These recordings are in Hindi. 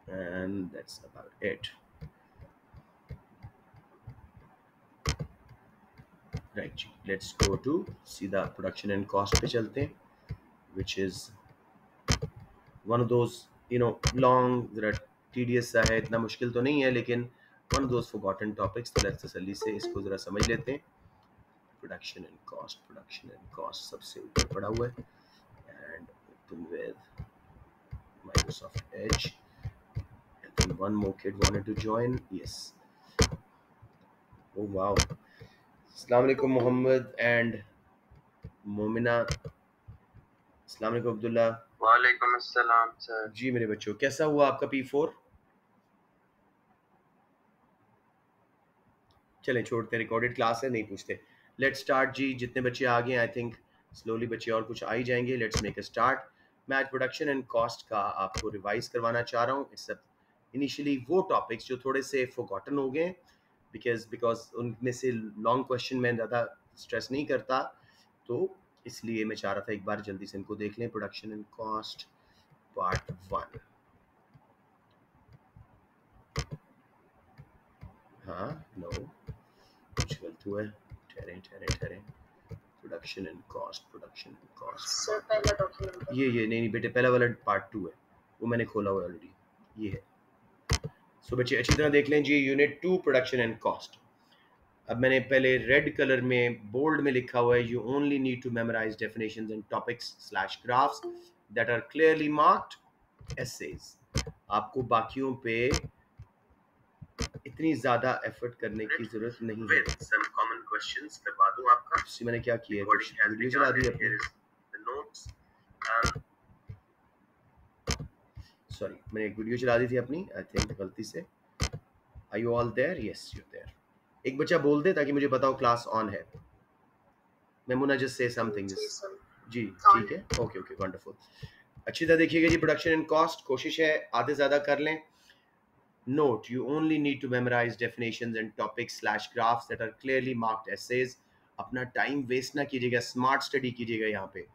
and that's about it. Right, let's go to सीधा production and cost पे चलते हैं, which is one of those long, जरा tedious सा है, इतना मुश्किल तो नहीं है लेकिन one of those forgotten topics. तो let's तसल्ली से इसको जरा समझ लेते हैं. Production and cost सबसे ऊपर पड़ा हुआ है, and open with Microsoft Edge. And then one more kid wanted to join. Yes. Oh wow. Assalamu alaikum Muhammad and Momina. अस्सलाम वालेकुम अब्दुल्ला. वालेकुम अस्सलाम सर. जी मेरे बच्चों, कैसा हुआ आपका P4? चलें छोड़ते, रिकॉर्डेड क्लास है, नहीं पूछते. लेट्स स्टार्ट जी. जितने बच्चे आ गए, आई थिंक स्लोली बच्चे और कुछ आ ही जाएंगे. Let's make a start. मैं आज प्रोडक्शन एंड कॉस्ट का आपको रिवाइज करवाना चाह रहा हूँ. इट्स इनिशियली वो टॉपिक्स जो थोड़े से फॉरगॉटन हो गए, बिकॉज उनमें से लॉन्ग क्वेश्चन में ज़्यादा स्ट्रेस नहीं करता, तो इसलिए मैं चाह रहा था एक बार जल्दी से इनको देख लें. Production and cost part 1. हाँ, नो, कुछ गलत हुआ है. ठहरें. प्रोडक्शन एंड कॉस्ट सर पहला डॉक्यूमेंट ये नहीं बेटे, पहला वाला पार्ट 2 है, वो मैंने खोला हुआ है ऑलरेडी. ये है. सो बच्चे अच्छी तरह देख लें जी. Unit 2 production and cost. अब मैंने पहले रेड कलर में बोल्ड में लिखा हुआ है, you only need to memorise definitions and topics slash graphs that are clearly marked essays. आपको बाकियों पे इतनी ज्यादा एफर्ट करने की जरूरत नहीं है. सम कॉमन क्वेश्चंस करवा दूं आपका. मैंने क्या किया है, वीडियो चला दी अपनी. नोट्स, सॉरी, मैंने एक वीडियो चला दी थी अपनी, आई थिंक गलती से. Are you all there? Yes, you there. एक बच्चा बोल दे ताकि मुझे बताओ क्लास ऑन है. Maimuna just say something. जी ठीक है, ओके ओके, वंडरफुल. अच्छी तरह देखिएगा जी. प्रोडक्शन एंड कॉस्ट, कोशिश है आधे ज़्यादा कर लें. Note, you only need to memorize definitions and topics slash graphs that are clearly marked essays. अपना टाइम वेस्ट ना कीजिएगा, स्मार्ट स्टडी कीजिएगा यहाँ पे.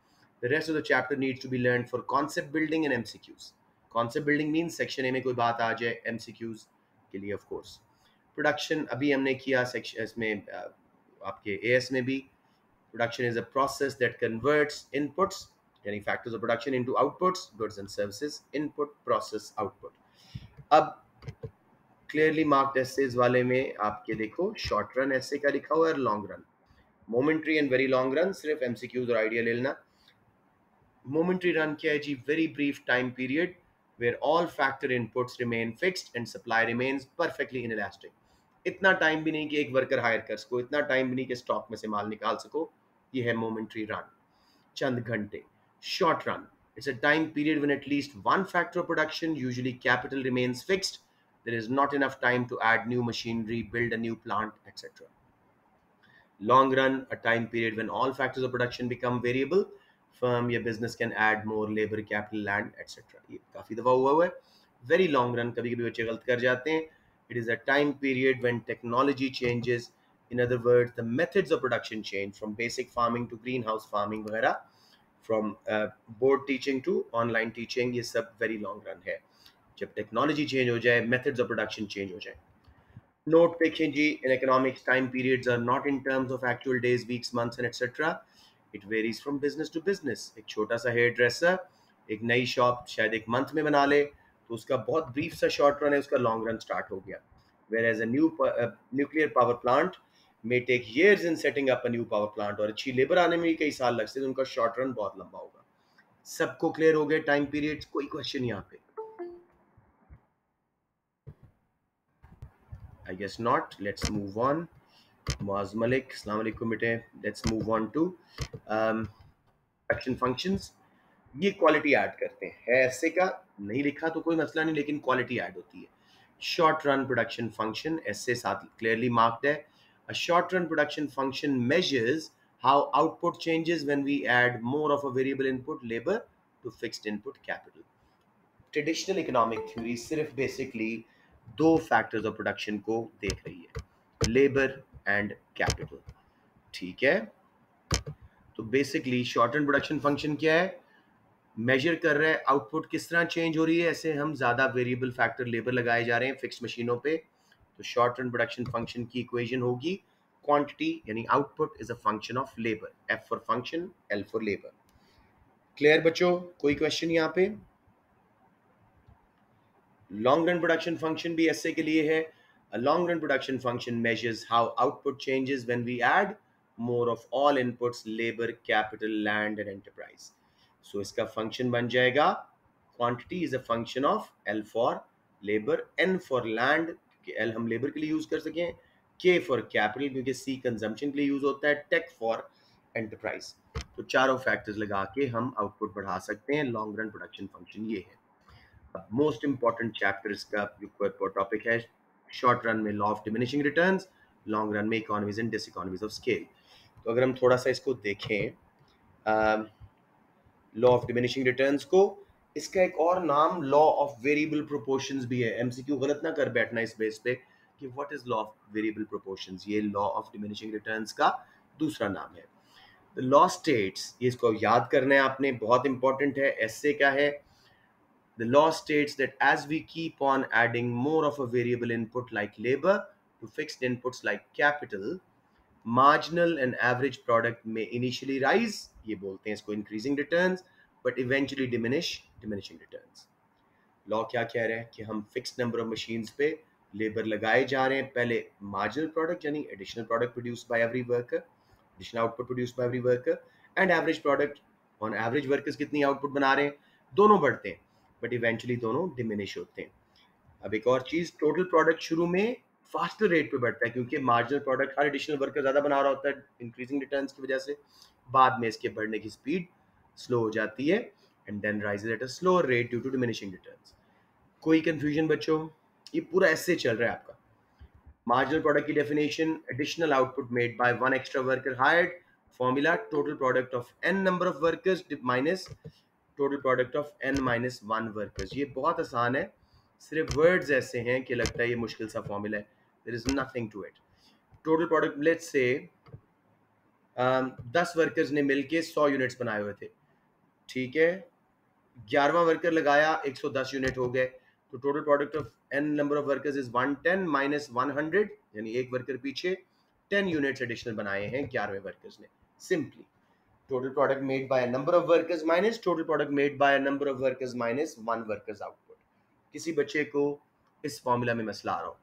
The rest of the chapter needs to be learned for concept building and MCQs. Concept building means section A में कोई बात आ जाए, MCQs के लिए of course. Production अभी हमने किया सेक्शन इसमें, आपके AS में भी. Production is a process that converts inputs, यानी factors of production, into outputs, goods and services. Input, process, output. अब क्लियरली मार्क्ड एसेज वाले में आपके देखो शॉर्ट रन एसे का लिखा हुआ है और long run. Momentary and very long run सिर्फ एमसीक्यूज और आइडिया ले लेना. मोमेंट्री रन क्या है जी? Very brief time period where all factor inputs remain fixed and supply remains perfectly inelastic. इतना टाइम भी नहीं कि एक वर्कर हायर कर सको, इतना टाइम भी नहीं कि स्टॉक में से माल निकाल सको. ये है मोमेंट्री रन, चंद घंटे. Short run, it's a time period when at least one factor of production, usually capital, remains fixed. There is not enough time to add new machinery, build a new plant, etc. Long run, a time period when all factors of production become variable. Firm या business can add more labor, capital, land, etc. ये काफ़ी दफ़ा हुआ है. Very long run, कभी कभी बच्चे गलत कर जाते हैं. It is a time period when technology changes. In other words, the methods of production change from basic farming to greenhouse farming वगैरह. From board teaching to online teaching, ये सब वेरी लॉन्ग रन है. जब टेक्नोलॉजी चेंज हो जाए, मेथड्स ऑफ प्रोडक्शन चेंज हो जाए. नोट देखें जी. In economics time periods are not in terms of actual days, weeks, months and etcetera. It varies from business to business. एक छोटा सा हेयर ड्रेसर एक नई शॉप शायद एक मंथ में बना ले, तो उसका बहुत ब्रीफ सा शॉर्ट रन है, उसका लॉन्ग रन स्टार्ट हो गया. Whereas a nuclear power plant may take years in setting up a new power plant, और अच्छी लेबर आने में भी कई साल लगते हैं, तो उनका शॉर्ट रन बहुत लंबा होगा. सबको क्लियर हो गए टाइम पीरियड्स? कोई क्वेश्चन यहाँ पे? I guess not. Let's move on. Muaz Malik, अस्सलाम वालेकुम बेटे. Let's move on to action functions. ये क्वालिटी ऐड करते हैं, है ऐसे का नहीं लिखा तो कोई मसला नहीं, लेकिन क्वालिटी ऐड होती है. शॉर्ट रन प्रोडक्शन फंक्शन ऐसे साथ क्लियरली मार्क्ड है. A short run production function measures how output changes when we add more of a variable input, labor, to fixed input, capital. Traditional economic theory सिर्फ basically दो factors of production को देख रही है, labor and capital. ठीक है. तो basically short run production function क्या है? मेजर कर रहा है आउटपुट किस तरह चेंज हो रही है। ऐसे हम ज़्यादा वेरिएबल फैक्टर लेबर लगाए जा रहे हैं फिक्स मशीनों पे। तो शॉर्ट रन प्रोडक्शन फंक्शन की इक्वेशन होगी क्वांटिटी यानी output is a function of labour, F for function, L for labour. Clear बच्चों, कोई क्वेश्चन यहाँ पे? लॉन्ग रन प्रोडक्शन फंक्शन भी ऐसे के लिए है। A long run production function measures how output changes when we add more of all inputs, labor, capital, land and enterprise. So इसका function बन जाएगा quantity is a function of L for labor, N for land क्योंकि L हम labor के लिए use कर सकें, K for capital क्योंकि C consumption के लिए use होता है, Tech for enterprise। तो चारों factors लगा के हम output बढ़ा सकते हैं। long run production function ये है। मोस्ट इंपॉर्टेंट चैप्टर इसका टॉपिक है शॉर्ट रन में law of diminishing returns, long run में economies and diseconomies of scale. तो अगर हम थोड़ा सा इसको देखें लॉ ऑफ डिमिनिशिंग रिटर्न्स को, इसका एक और नाम लॉ ऑफ वेरिएबल प्रोपोर्शंस भी है। एमसीक्यू गलत ना कर बैठना इस बेस पे कि what is law of variable proportions, ये लॉ ऑफ डिमिनिशिंग रिटर्न्स का दूसरा नाम है। द लॉ स्टेट्स, ये इसको याद करना है आपने, बहुत इंपॉर्टेंट है। एसए क्या है? The law states that as we keep on adding more of a variable input like labor to fixed inputs like capital, marginal and average product may initially rise, ये बोलते हैं इसको increasing returns, but eventually diminishing returns. Law क्या कह रहे हैं कि हम फिक्स्ड नंबर ऑफ मशीन्स पे लेबर लगाए जा रहे हैं। पहले मार्जिनल प्रोडक्ट यानी additional product produce by every worker, additional output produce by every worker, and average product, on average workers कितनी आउटपुट बना रहे हैं, दोनों बढ़ते हैं बट इवेंचुअली दोनों डिमिनिश होते हैं। अब एक और चीज, टोटल प्रोडक्ट शुरू में फास्टर रेट पे बढ़ता है क्योंकि मार्जिनल प्रोडक्ट हर एडिशनल वर्कर ज्यादा बना रहा होता है इंक्रीजिंग रिटर्न्स की वजह से। बाद में इसके बढ़ने की स्पीड स्लो हो जाती है and then rises at a slower rate due to diminishing returns. कोई कंफ्यूजन बच्चों? ये पूरा ऐसे चल रहा है आपका। मार्जिनल प्रोडक्ट की definition, additional output made by one extra worker hired, formula total product of n number of workers minus total product of n minus one workers. ये बहुत आसान है, सिर्फ वर्ड्स ऐसे हैं कि लगता है ये मुश्किल सा फॉर्मूला है। There is nothing to it. Total product, let's say 10 workers ने मिलके 100 यूनिट्स बनाए हुए थे, ठीक है। 11वां वर्कर लगाया, 110 यूनिट हो गए। तो total product of n number of workers is 110 minus 100, यानी एक वर्कर पीछे 10 यूनिट्स एडिशनल बनाए हैं 11वें वर्कर्स ने। Simply total product made by a number of workers minus total product made by a number of workers minus one workers output। किसी बच्चे को इस फॉर्मूला में मसला आ रहा हो?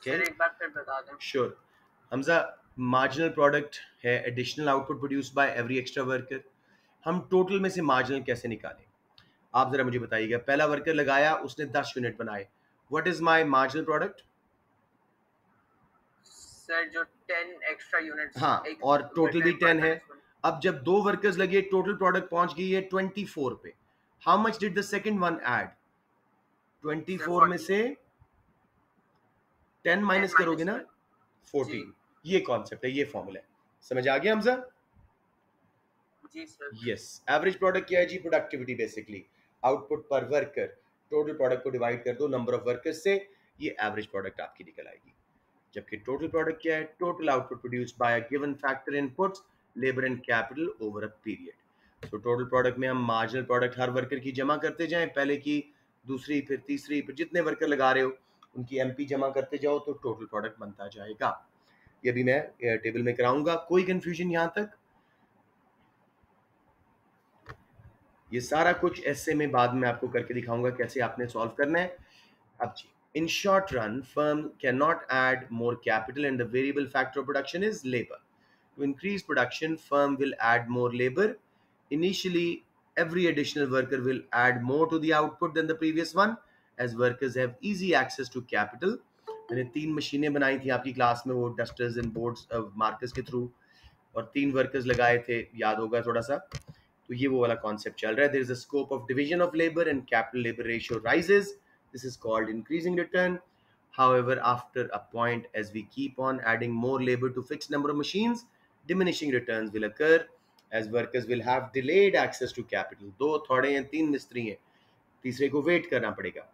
सर एक बार फिर बता दें। श्योर हमजा, मार्जिनल प्रोडक्ट है additional output produce by every extra worker. हम टोटल में से मार्जिनल कैसे निकालें, आप जरा मुझे बताइएगा। पहला वर्कर लगाया, उसने 10 यूनिट बनाए, what is my marginal product? Sir जो 10 एक्स्ट्रा यूनिट्स, हाँ, और टोटल भी 10 है। अब जब 2 वर्कर्स लगे, टोटल प्रोडक्ट पहुंच गई है 24 पे। How much did the second one add? 24 में से 10 माइनस करोगे ना, 14। ये कॉन्सेप्ट है, ये फॉर्मूला है, समझ आ गया हमजा? जी सर। यस, एवरेज प्रोडक्ट क्या है जी? प्रोडक्टिविटी, बेसिकली आउटपुट पर वर्कर। टोटल प्रोडक्ट को डिवाइड कर दो नंबर ऑफ वर्कर्स से, ये एवरेज प्रोडक्ट आपकी निकल आएगी। जबकि टोटल प्रोडक्ट क्या है? Total output produced by a given factor inputs, labour and capital over a period. तो टोटल प्रोडक्ट में हम मार्जिनल प्रोडक्ट हर वर्कर की जमा करते जाएं, पहले की, दूसरी, फिर तीसरी, फिर जितने वर्कर लगा रहे हो उनकी एमपी जमा करते जाओ तो टोटल प्रोडक्ट बनता जाएगा। ये भी मैं टेबल में कराऊंगा। कोई कंफ्यूजन यहां तक? ये सारा कुछ ऐसे में बाद में आपको करके दिखाऊंगा कैसे आपने सॉल्व करना है। अब जी, in short run, firm cannot add more capital and the variable factor of production is labor. To increase production, firm will add more labor. Initially, every additional worker will add more to the output than the previous one, as workers have easy access to capital. मैंने 3 मशीनें बनाई थी आपकी क्लास में, वो डस्टर्स एंड बोर्ड्स मार्कर्स के थ्रू, और 3 वर्कर्स लगाए थे, याद होगा थोड़ा सा। तो ये वो वाला कॉन्सेप्ट चल रहा है। There is a scope of division of labour and capital labour ratio rises. This is called increasing return. However, after a point, as we keep on adding more labor to fixed number of machines, diminishing returns will occur as workers will have delayed access to capital. दो थोड़े हैं, 3 मिस्त्री हैं, तीसरे को वेट करना पड़ेगा।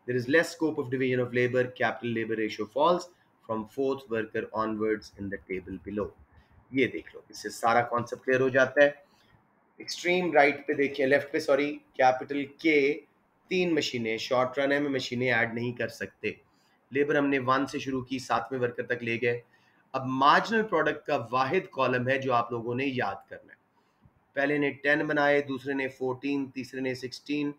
There is less scope of division of labor. Capital labor ratio falls from 4th worker onwards in the table below. ये देख लो, इससे सारा कॉन्सेप्ट क्लियर हो जाता है। एक्सट्रीम राइट पे देखिए, लेफ्ट पे सॉरी, कैपिटल के 3 मशीनें, शॉर्ट रन है में मशीनें ऐड नहीं कर सकते। लेबर हमने 1 से शुरू की, 7वें वर्कर तक ले गए। अब मार्जिनल प्रोडक्ट का वाहिद कॉलम है जो आप लोगों ने याद करना है। पहले ने 10 बनाए, दूसरे ने 14, तीसरे ने 16।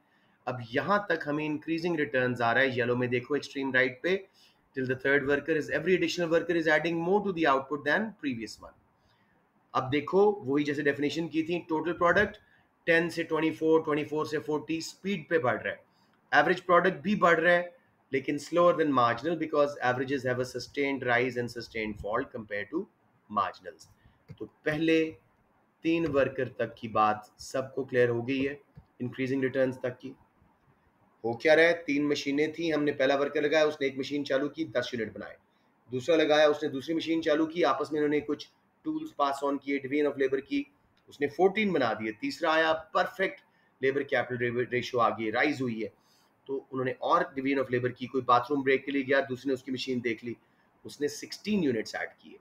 अब यहाँ तक हमें इंक्रीजिंग रिटर्न्स आ रहा है, येलो में देखो एक्सट्रीम राइट पे, till the third worker is every additional worker is adding more to the output than previous one। अब देखो वही जैसे डेफिनेशन की थी, टोटल प्रोडक्ट 10 से 24, 24 से 40 स्पीड पे बढ़ रहा है। एवरेज प्रोडक्ट भी बढ़ रहा है लेकिन slower than marginal because averages have a sustained rise and sustained fall compare to marginals. तो पहले 3 वर्कर तक की बात सबको क्लियर हो गई है, इंक्रीजिंग रिटर्न्स तक की। हो क्या रहा है, 3 मशीनें थी, हमने पहला वर्कर लगाया, उसने एक मशीन चालू की, 10 यूनिट बनाए। दूसरा लगाया, उसने दूसरी मशीन चालू की, आपस में इन्होंने कुछ टूल्स पास ऑन किए, डिवीजन ऑफ लेबर की, उसने 14 बना दिए। तीसरा आया, परफेक्ट लेबर कैपिटल रेशियो आ गई, राइज हुई है, तो उन्होंने और डिवीजन ऑफ लेबर की। कोई बाथरूम ब्रेक के लिए गया, दूसरे ने उसकी मशीन देख ली, उसने 16 यूनिट्स ऐड किए।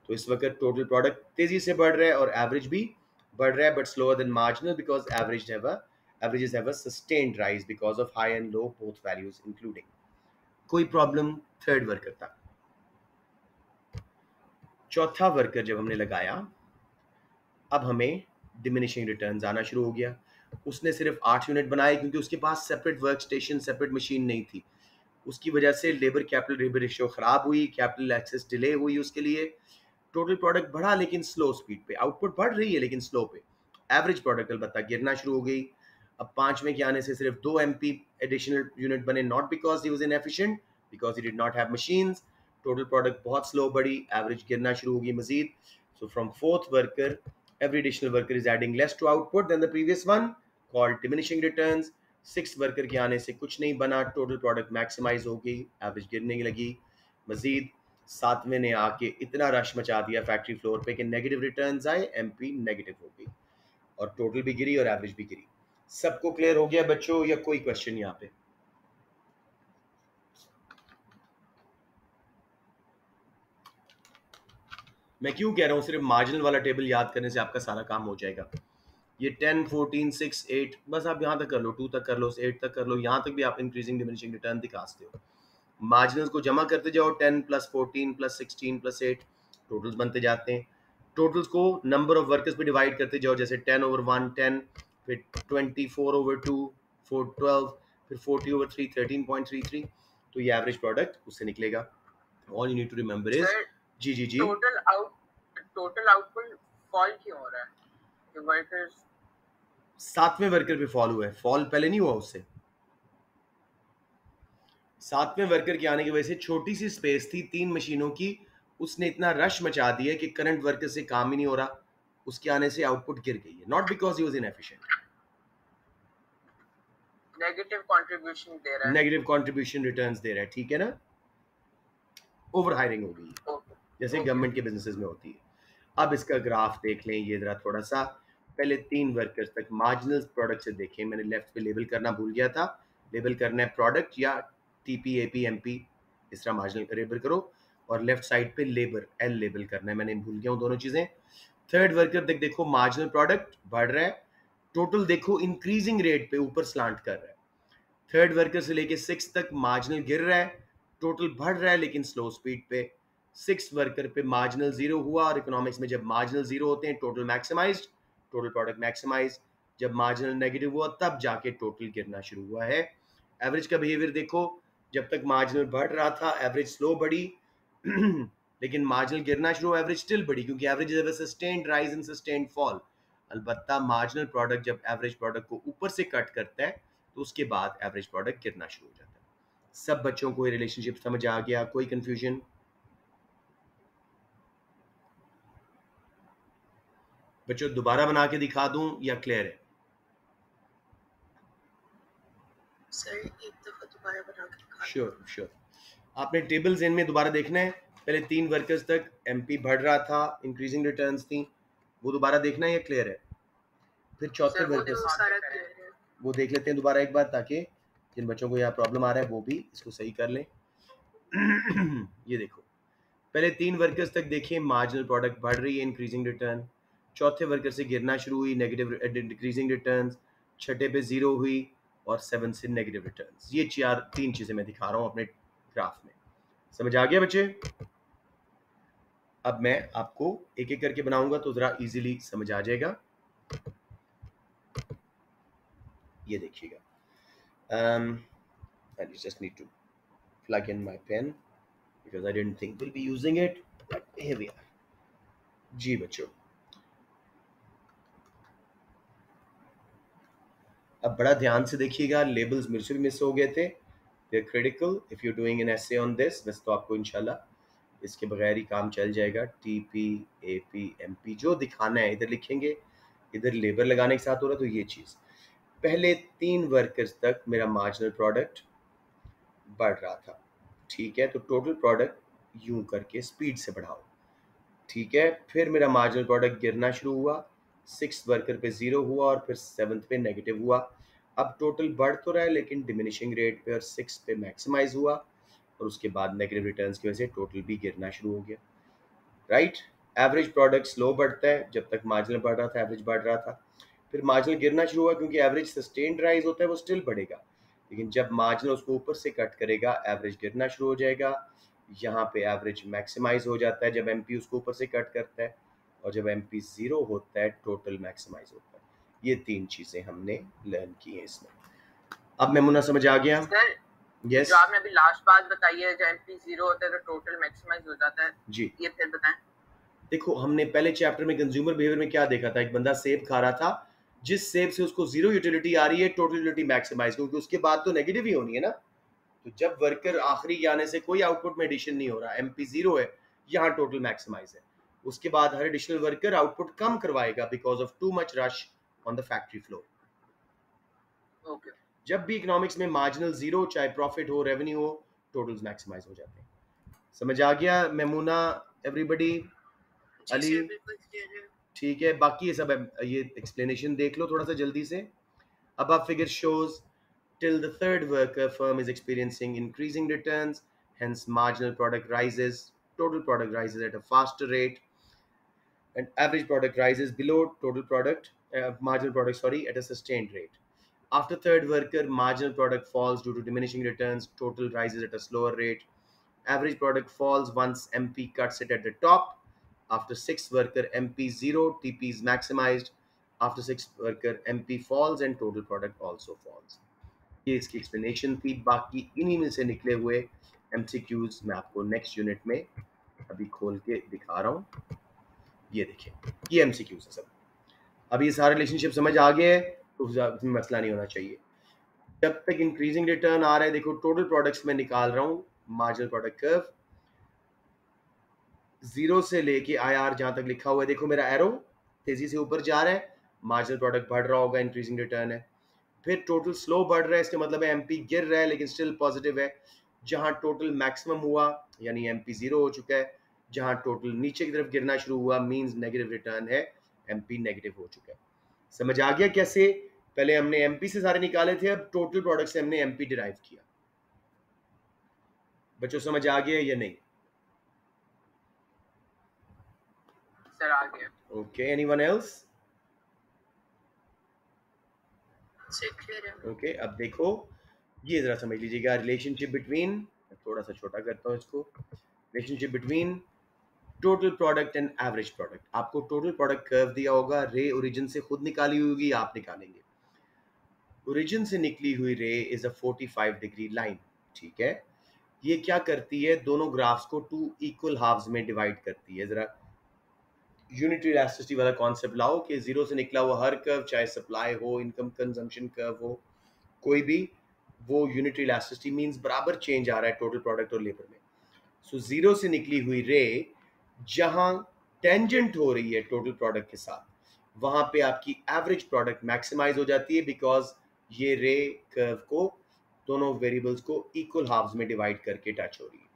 तो इस वक्त टोटल प्रोडक्ट तेजी से बढ़ रहा है और एवरेज भी बढ़ रहा है, but slower than marginal because averages have a sustained rise because of high and low both values including। कोई प्रॉब्लम थर्ड वर्कर था। चौथा वर्कर जब हमने लगाया, अब हमें डिमिनिशिंग रिटर्न्स आना शुरू हो गया। उसने सिर्फ 8 यूनिट बनाए क्योंकि उसके पास separate work station, separate machine नहीं थी। उसकी वजह से लेबर कैपिटल रेशियो खराब हुई, कैपिटल एक्सेस डिले हुई उसके लिए। टोटल प्रोडक्ट बढ़ा लेकिन स्लो स्पीड पे, आउटपुट बढ़ रही है लेकिन स्लो पे। एवरेज प्रोडक्ट अलबत्ता गिरना शुरू हो गई। अब 5वें के आने से सिर्फ 2 MP एडिशनल यूनिट बने, not because he was inefficient, because he did not have machines. Total product बहुत स्लो बढ़ी, एवरेज गिरना शुरू होगी मजीद। So from fourth worker every additional worker is adding less to output than the previous one, called diminishing returns। 6th worker के आने से कुछ नहीं बना, टोटल प्रोडक्ट मैक्सिमाइज हो गई, एवरेज गिरने लगी मजीद। 7वें ने आके इतना रश मचा दिया फैक्ट्री फ्लोर पे कि नेगेटिव रिटर्न्स आए, एमपी नेगेटिव हो गई और टोटल भी गिरी और एवरेज भी गिरी। सबको क्लियर हो गया बच्चों या कोई क्वेश्चन यहाँ पे? मैं क्यों कह रहा हूँ सिर्फ मार्जिनल वाला टेबल याद करने से आपका सारा काम हो जाएगा। ये 10, 14, 6, 8 बस आप यहाँ तक कर लो, 2 तक कर लो, 8 तक कर लो, यहाँ तक भी आप इंक्रीजिंग डिमिनिशिंग रिटर्न दिखा सकते हो। मार्जिनल्स को जमा करते जाओ, 10 प्लस 14 प्लस 16 प्लस 8 टोटल्स बनते जाते हैं। टोटल्स को नंबर ऑफ वर्कर्स पे डिवाइड करते जाओ, जैसे 10 ओवर 1 10, फिर 24 ओवर 2 4 12, फिर 40 ओवर 3 13.33। तो ये एवरेज प्रोडक्ट उससे निकलेगा। All you need to remember is जी जी जी टोटल आउटपुट फॉल क्यों हो रहा है? कि वर्कर्स 7वें वर्कर पे फॉल हुआ है, फॉल पहले नहीं हुआ उससे। 7वें वर्कर के आने की वजह से छोटी सी स्पेस थी 3 मशीनों की, उसने इतना रश मचा दिया कि करंट वर्कर से काम ही नहीं हो रहा, उसके आने से आउटपुट गिर गई है, not because he was inefficient. Negative contribution दे रहा है, नेगेटिव कंट्रीब्यूशन रिटर्न्स दे रहा है, ठीक है ना। ओवर हायरिंग हो गई जैसे गवर्नमेंट के बिजनेसेस में होती है। अब इसका ग्राफ देख लें, ये जरा थोड़ा सा पहले 3 वर्कर्स तक मार्जिनल प्रोडक्ट से देखें। मैंने लेफ्ट पे लेबल करना भूल गया था, लेबल करना है प्रोडक्ट या टीपी एपी एमपी, इस तरह मार्जिनल लेबल करो, और लेफ्ट साइड पे लेबर एल लेबल करना है, मैंने भूल गया हूँ दोनों चीजें। थर्ड वर्कर तक देखो मार्जिनल प्रोडक्ट बढ़ रहा है, टोटल देखो इंक्रीजिंग रेट पे ऊपर स्लांट कर रहा है। थर्ड वर्कर से लेके 6 तक मार्जिनल गिर रहा है, टोटल बढ़ रहा है लेकिन स्लो स्पीड पे। 6 वर्कर पे मार्जिनल जीरो हुआ, और इकोनॉमिक्स में जब मार्जिनल जीरो होते हैं total maximised, total product maximise. जब मार्जिनल नेगेटिव हुआ तब जाके टोटल गिरना शुरू हुआ है। एवरेज का बिहेवियर देखो, जब तक मार्जिनल बढ़ रहा था एवरेज स्लो बढ़ी लेकिन मार्जिनल गिरना शुरू, एवरेज स्टिल बढ़ी क्योंकि average is a sustained rise and sustained fall. अलबत्ता मार्जिनल प्रोडक्ट जब एवरेज प्रोडक्ट को ऊपर से कट करता है तो उसके बाद एवरेज प्रोडक्ट गिरना शुरू हो जाता है। सब बच्चों को ये रिलेशनशिप समझ आ गया? कोई कंफ्यूजन? बच्चों दोबारा बना के दिखा दूं या क्लियर है? सर एक दफा दोबारा बना के दिखा। Sure sure. आपने टेबल्स इनमें दोबारा देखना है, पहले 3 वर्कर्स तक एमपी बढ़ रहा था, इंक्रीजिंग रिटर्न्स थी, वो दोबारा देखना है या क्लियर है? फिर चौथे वर्कर्स वो देख लेते हैं दोबारा एक बार, ताकि जिन बच्चों को यहाँ प्रॉब्लम आ रहा है वो भी इसको सही कर लें। ये देखो, पहले 3 वर्कर्स तक देखिए मार्जिनल प्रोडक्ट बढ़ रही है, इंक्रीजिंग रिटर्न। चौथे वर्कर से गिरना शुरू हुई, नेगेटिव डिक्रीजिंग रिटर्न्स, छठे पे 0 हुई और 7 से नेगेटिव रिटर्न्स। ये तीन चीजें मैं दिखा रहा हूँ अपने ग्राफ में। समझ आ गया बच्चे? अब मैं आपको एक एक करके बनाऊंगा तो जरा इजीली समझ आ जाएगा। ये देखिएगा, I just need to plug in my pen because I didn't think we'll be using it, but here we are. जी बच्चों, अब बड़ा ध्यान से देखिएगा, लेबल्स मेरे से भी मिस हो गए थे। They're critical if you're doing an essay on this। वैसे तो आपको इंशाल्लाह इसके बगैर ही काम चल जाएगा। TP, AP, MP जो दिखाना है इधर लिखेंगे, इधर लेबर लगाने के साथ हो रहा है। तो ये चीज़, पहले 3 वर्कर्स तक मेरा मार्जिनल प्रोडक्ट बढ़ रहा था, ठीक है। तो टोटल प्रोडक्ट यूं करके स्पीड से बढ़ाओ, ठीक है। फिर मेरा मार्जिनल प्रोडक्ट गिरना शुरू हुआ, 6 वर्कर पे 0 हुआ और फिर 7th पे नेगेटिव हुआ। अब टोटल बढ़ तो रहा है लेकिन डिमिनिशिंग रेट पे, और 6 पे मैक्सिमाइज हुआ और उसके बाद नेगेटिव रिटर्न्स की वजह से टोटल भी गिरना शुरू हो गया, राइट। एवरेज प्रोडक्ट स्लो बढ़ता है, जब तक मार्जिनल बढ़ रहा था एवरेज बढ़ रहा था। फिर मार्जिनल गिरना शुरू हुआ, क्योंकि एवरेज सस्टेन्ड राइज होता है वो स्टिल बढ़ेगा, लेकिन जब मार्जिनल उसको ऊपर से कट करेगा एवरेज गिरना शुरू हो जाएगा। यहाँ पे एवरेज मैक्सिमाइज हो जाता है जब एमपी उसको ऊपर से कट करता है, और जब एमपी 0 होता है टोटल मैक्सिमाइज होता है। ये 3 चीजें हमने लर्न की हैं इसमें। अब मेमुना समझ आ गया? सर यस जो आपने अभी लास्ट बात बताई है, जब एमपी 0 होता है तो टोटल मैक्सिमाइज हो जाता है जी। ये फिर बताएं। देखो, हमने पहले चैप्टर में कंज्यूमर बिहेवियर में क्या देखा था, एक बंदा सेब खा रहा था, जिस सेब से उसको 0 यूटिलिटी आ रही है टोटल यूटिलिटी मैक्सिमाइज, क्योंकि उसके बाद तो नेगेटिव ही होनी है ना। तो जब वर्कर आखिरी आने से कोई आउटपुट में एडिशन नहीं हो रहा, एमपी 0 है, यहाँ टोटल मैक्सिमाइज है। उसके बाद हर एडिशनल वर्कर आउटपुट कम करवाएगा because of too much rush on the factory floor. Okay, जब भी इकोनॉमिक्स में मार्जिनल 0, चाहे प्रॉफिट हो रेवेन्यू हो, टोटल्स मैक्सिमाइज हो जाते हैं। समझ आ गया मेमुना, एवरीबडी? जी अली सर बिल्कुल क्लियर है। ठीक है, बाकी ये सब ये एक्सप्लेनेशन देख लो थोड़ा सा जल्दी से। अब आप figure shows till the third worker firm is experiencing increasing returns, hence marginal product rises, total product rises at a faster rate, and average product rises below total product, marginal product, sorry, at a sustained rate. After third worker, marginal product falls due to diminishing returns, total rises at a slower rate. Average product falls once MP cuts it at the top. After 6th worker, MP 0, TP is maximized. After 6th worker, MP falls and total product also falls. ये इसकी एक्सप्लेनेशन थी। बाकी इन्हीं में से निकले हुए एमसीक्यूज मैं आपको नेक्स्ट यूनिट में अभी खोल के दिखा रहा हूँ। ये देखिए, ये एमसीक्यूज है सब। अब ये सारा रिलेशनशिप समझ आ गया है तो उसमें मसला नहीं होना चाहिए। जब तक इंक्रीजिंग रिटर्न आ रहा है, देखो टोटल प्रोडक्ट्स में निकाल रहा हूँ, मार्जिनल प्रोडक्ट कर्व 0 से लेके IR जहां तक लिखा हुआ है, देखो मेरा एरो तेजी से ऊपर जा रहा है, मार्जिनल प्रोडक्ट बढ़ रहा होगा, इंक्रीजिंग रिटर्न है। फिर टोटल स्लो बढ़ रहा है, इसका मतलब है एमपी गिर रहा है लेकिन स्टिल पॉजिटिव है। जहां टोटल मैक्सिमम हुआ यानी एमपी 0 हो चुका है, जहां टोटल नीचे की तरफ गिरना शुरू हुआ मींस नेगेटिव रिटर्न है, एमपी नेगेटिव हो चुका है। समझ आ गया कैसे? पहले हमने एमपी से सारे निकाले थे, अब टोटल प्रोडक्ट से हमने एमपी डिराइव किया। बच्चों समझ आ गया या नहीं? सर आ गया। Okay, anyone else? Sir clear है। ओके, अब देखो ये जरा समझ लीजिएगा, रिलेशनशिप बिटवीन, थोड़ा सा छोटा करता हूँ इसको, relationship between total product and average product. आपको टोटल प्रोडक्ट कर्व दिया होगा, रे ओरिजिन से खुद निकाली हुई होगी, आप निकालेंगे। ओरिजिन से निकली हुई रे इज अ 45 डिग्री लाइन, ठीक है। ये क्या करती है, दोनों ग्राफ्स को 2 इक्वल हाफ्स में डिवाइड करती है। जरा यूनिटरी इलास्टिसिटी वाला कॉन्सेप्ट लाओ कि 0 से निकला हुआ हर कर्व, चाहे सप्लाई हो, इनकम कंजम्पशन कर्व हो, कोई भी, वो यूनिटरी इलास्टिसिटी मींस बराबर चेंज आ रहा है टोटल प्रोडक्ट और लेबर में। सो 0 से निकली हुई रे जहां टेंजेंट हो रही है टोटल प्रोडक्ट के साथ, वहां पे आपकी एवरेज प्रोडक्ट मैक्सिमाइज हो जाती है, बिकॉज ये रे कर्व को, दोनों वेरिएबल्स को इक्वल हाफ्स में डिवाइड करके टच हो रही है।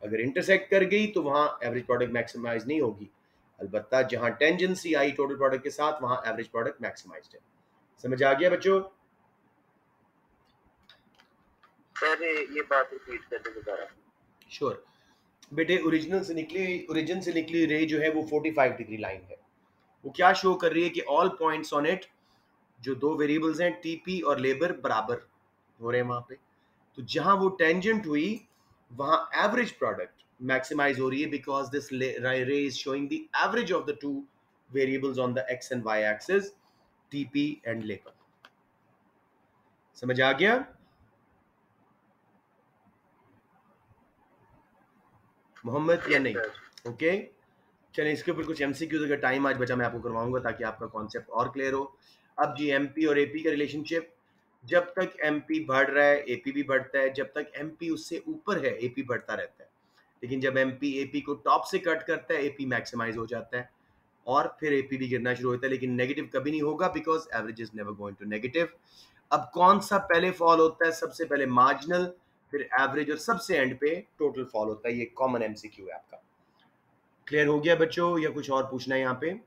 अगर इंटरसेक्ट कर गई तो वहां एवरेज प्रोडक्ट मैक्सिमाइज नहीं होगी, अलबत्ता जहां टेंजेंसी आई टोटल प्रोडक्ट के साथ वहां एवरेज प्रोडक्ट मैक्सिमाइज्ड है। समझ आ गया बच्चों? सर ये बात रिपीट कर दो दोबारा। श्योर बेटे, ओरिजिन से निकली रे जो है वो 45 डिग्री लाइन है, वो क्या शो कर रही है कि ऑल पॉइंट्स ऑन इट, जो दो वेरिएबल्स हैं टीपी और लेबर, बराबर हो रहे हैं वहां पे। तो जहां वो टेंजेंट हुई वहां एवरेज प्रोडक्ट मैक्सिमाइज हो रही है, because this ray is showing the average of the two variables on the x and y axis, TP and labour. समझ आ गया? मोहम्मद या नहीं? ओके, चलिए इसके ऊपर कुछ एमसीक्यूज अगर टाइम आज बचा मैं आपको करवाऊंगा ताकि आपका कॉन्सेप्ट और क्लियर हो। अब जी एमपी और एपी का रिलेशनशिप, जब तक एमपी बढ़ रहा है एपी भी बढ़ता है, जब तक एमपी उससे ऊपर है एपी बढ़ता रहता है। लेकिन जब एमपी एपी को टॉप से कट करता है एपी मैक्सिमाइज हो जाता है और फिर एपी भी गिरना शुरू होता है, लेकिन नेगेटिव कभी नहीं होगा because average is never going to negative. अब कौन सा पहले फॉल होता है? सबसे पहले मार्जिनल, फिर एवरेज और सबसे एंड पे टोटल फॉल होता है। ये कॉमन एमसीक्यू है आपका। क्लियर हो गया बच्चों, या कुछ और पूछना है यहाँ पे?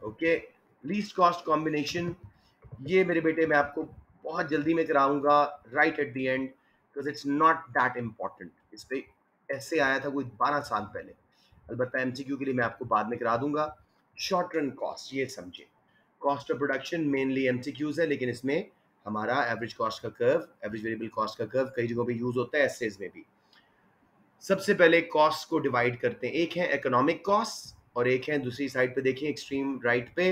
ओके, लीस्ट कॉस्ट कॉम्बिनेशन, ये मेरे बेटे मैं आपको बहुत जल्दी में कराऊंगा right at the end, because it's not that important. इस पे ऐसे आया था कोई 12 साल पहले, अलबत्ता एमसीक्यू के लिए मैं आपको बाद में करा दूंगा। शॉर्ट रन कॉस्ट, ये समझे, cost of production mainly MCQs है, लेकिन इसमें हमारा एवरेज कॉस्ट का कर्व, एवरेज वेरिएबल कॉस्ट का कर्व कई जगहों पे यूज होता है, एसेज में भी। सबसे पहले कॉस्ट को डिवाइड करते हैं, एक है इकोनॉमिक कॉस्ट और एक है दूसरी साइड पे देखें एक्सट्रीम राइट पे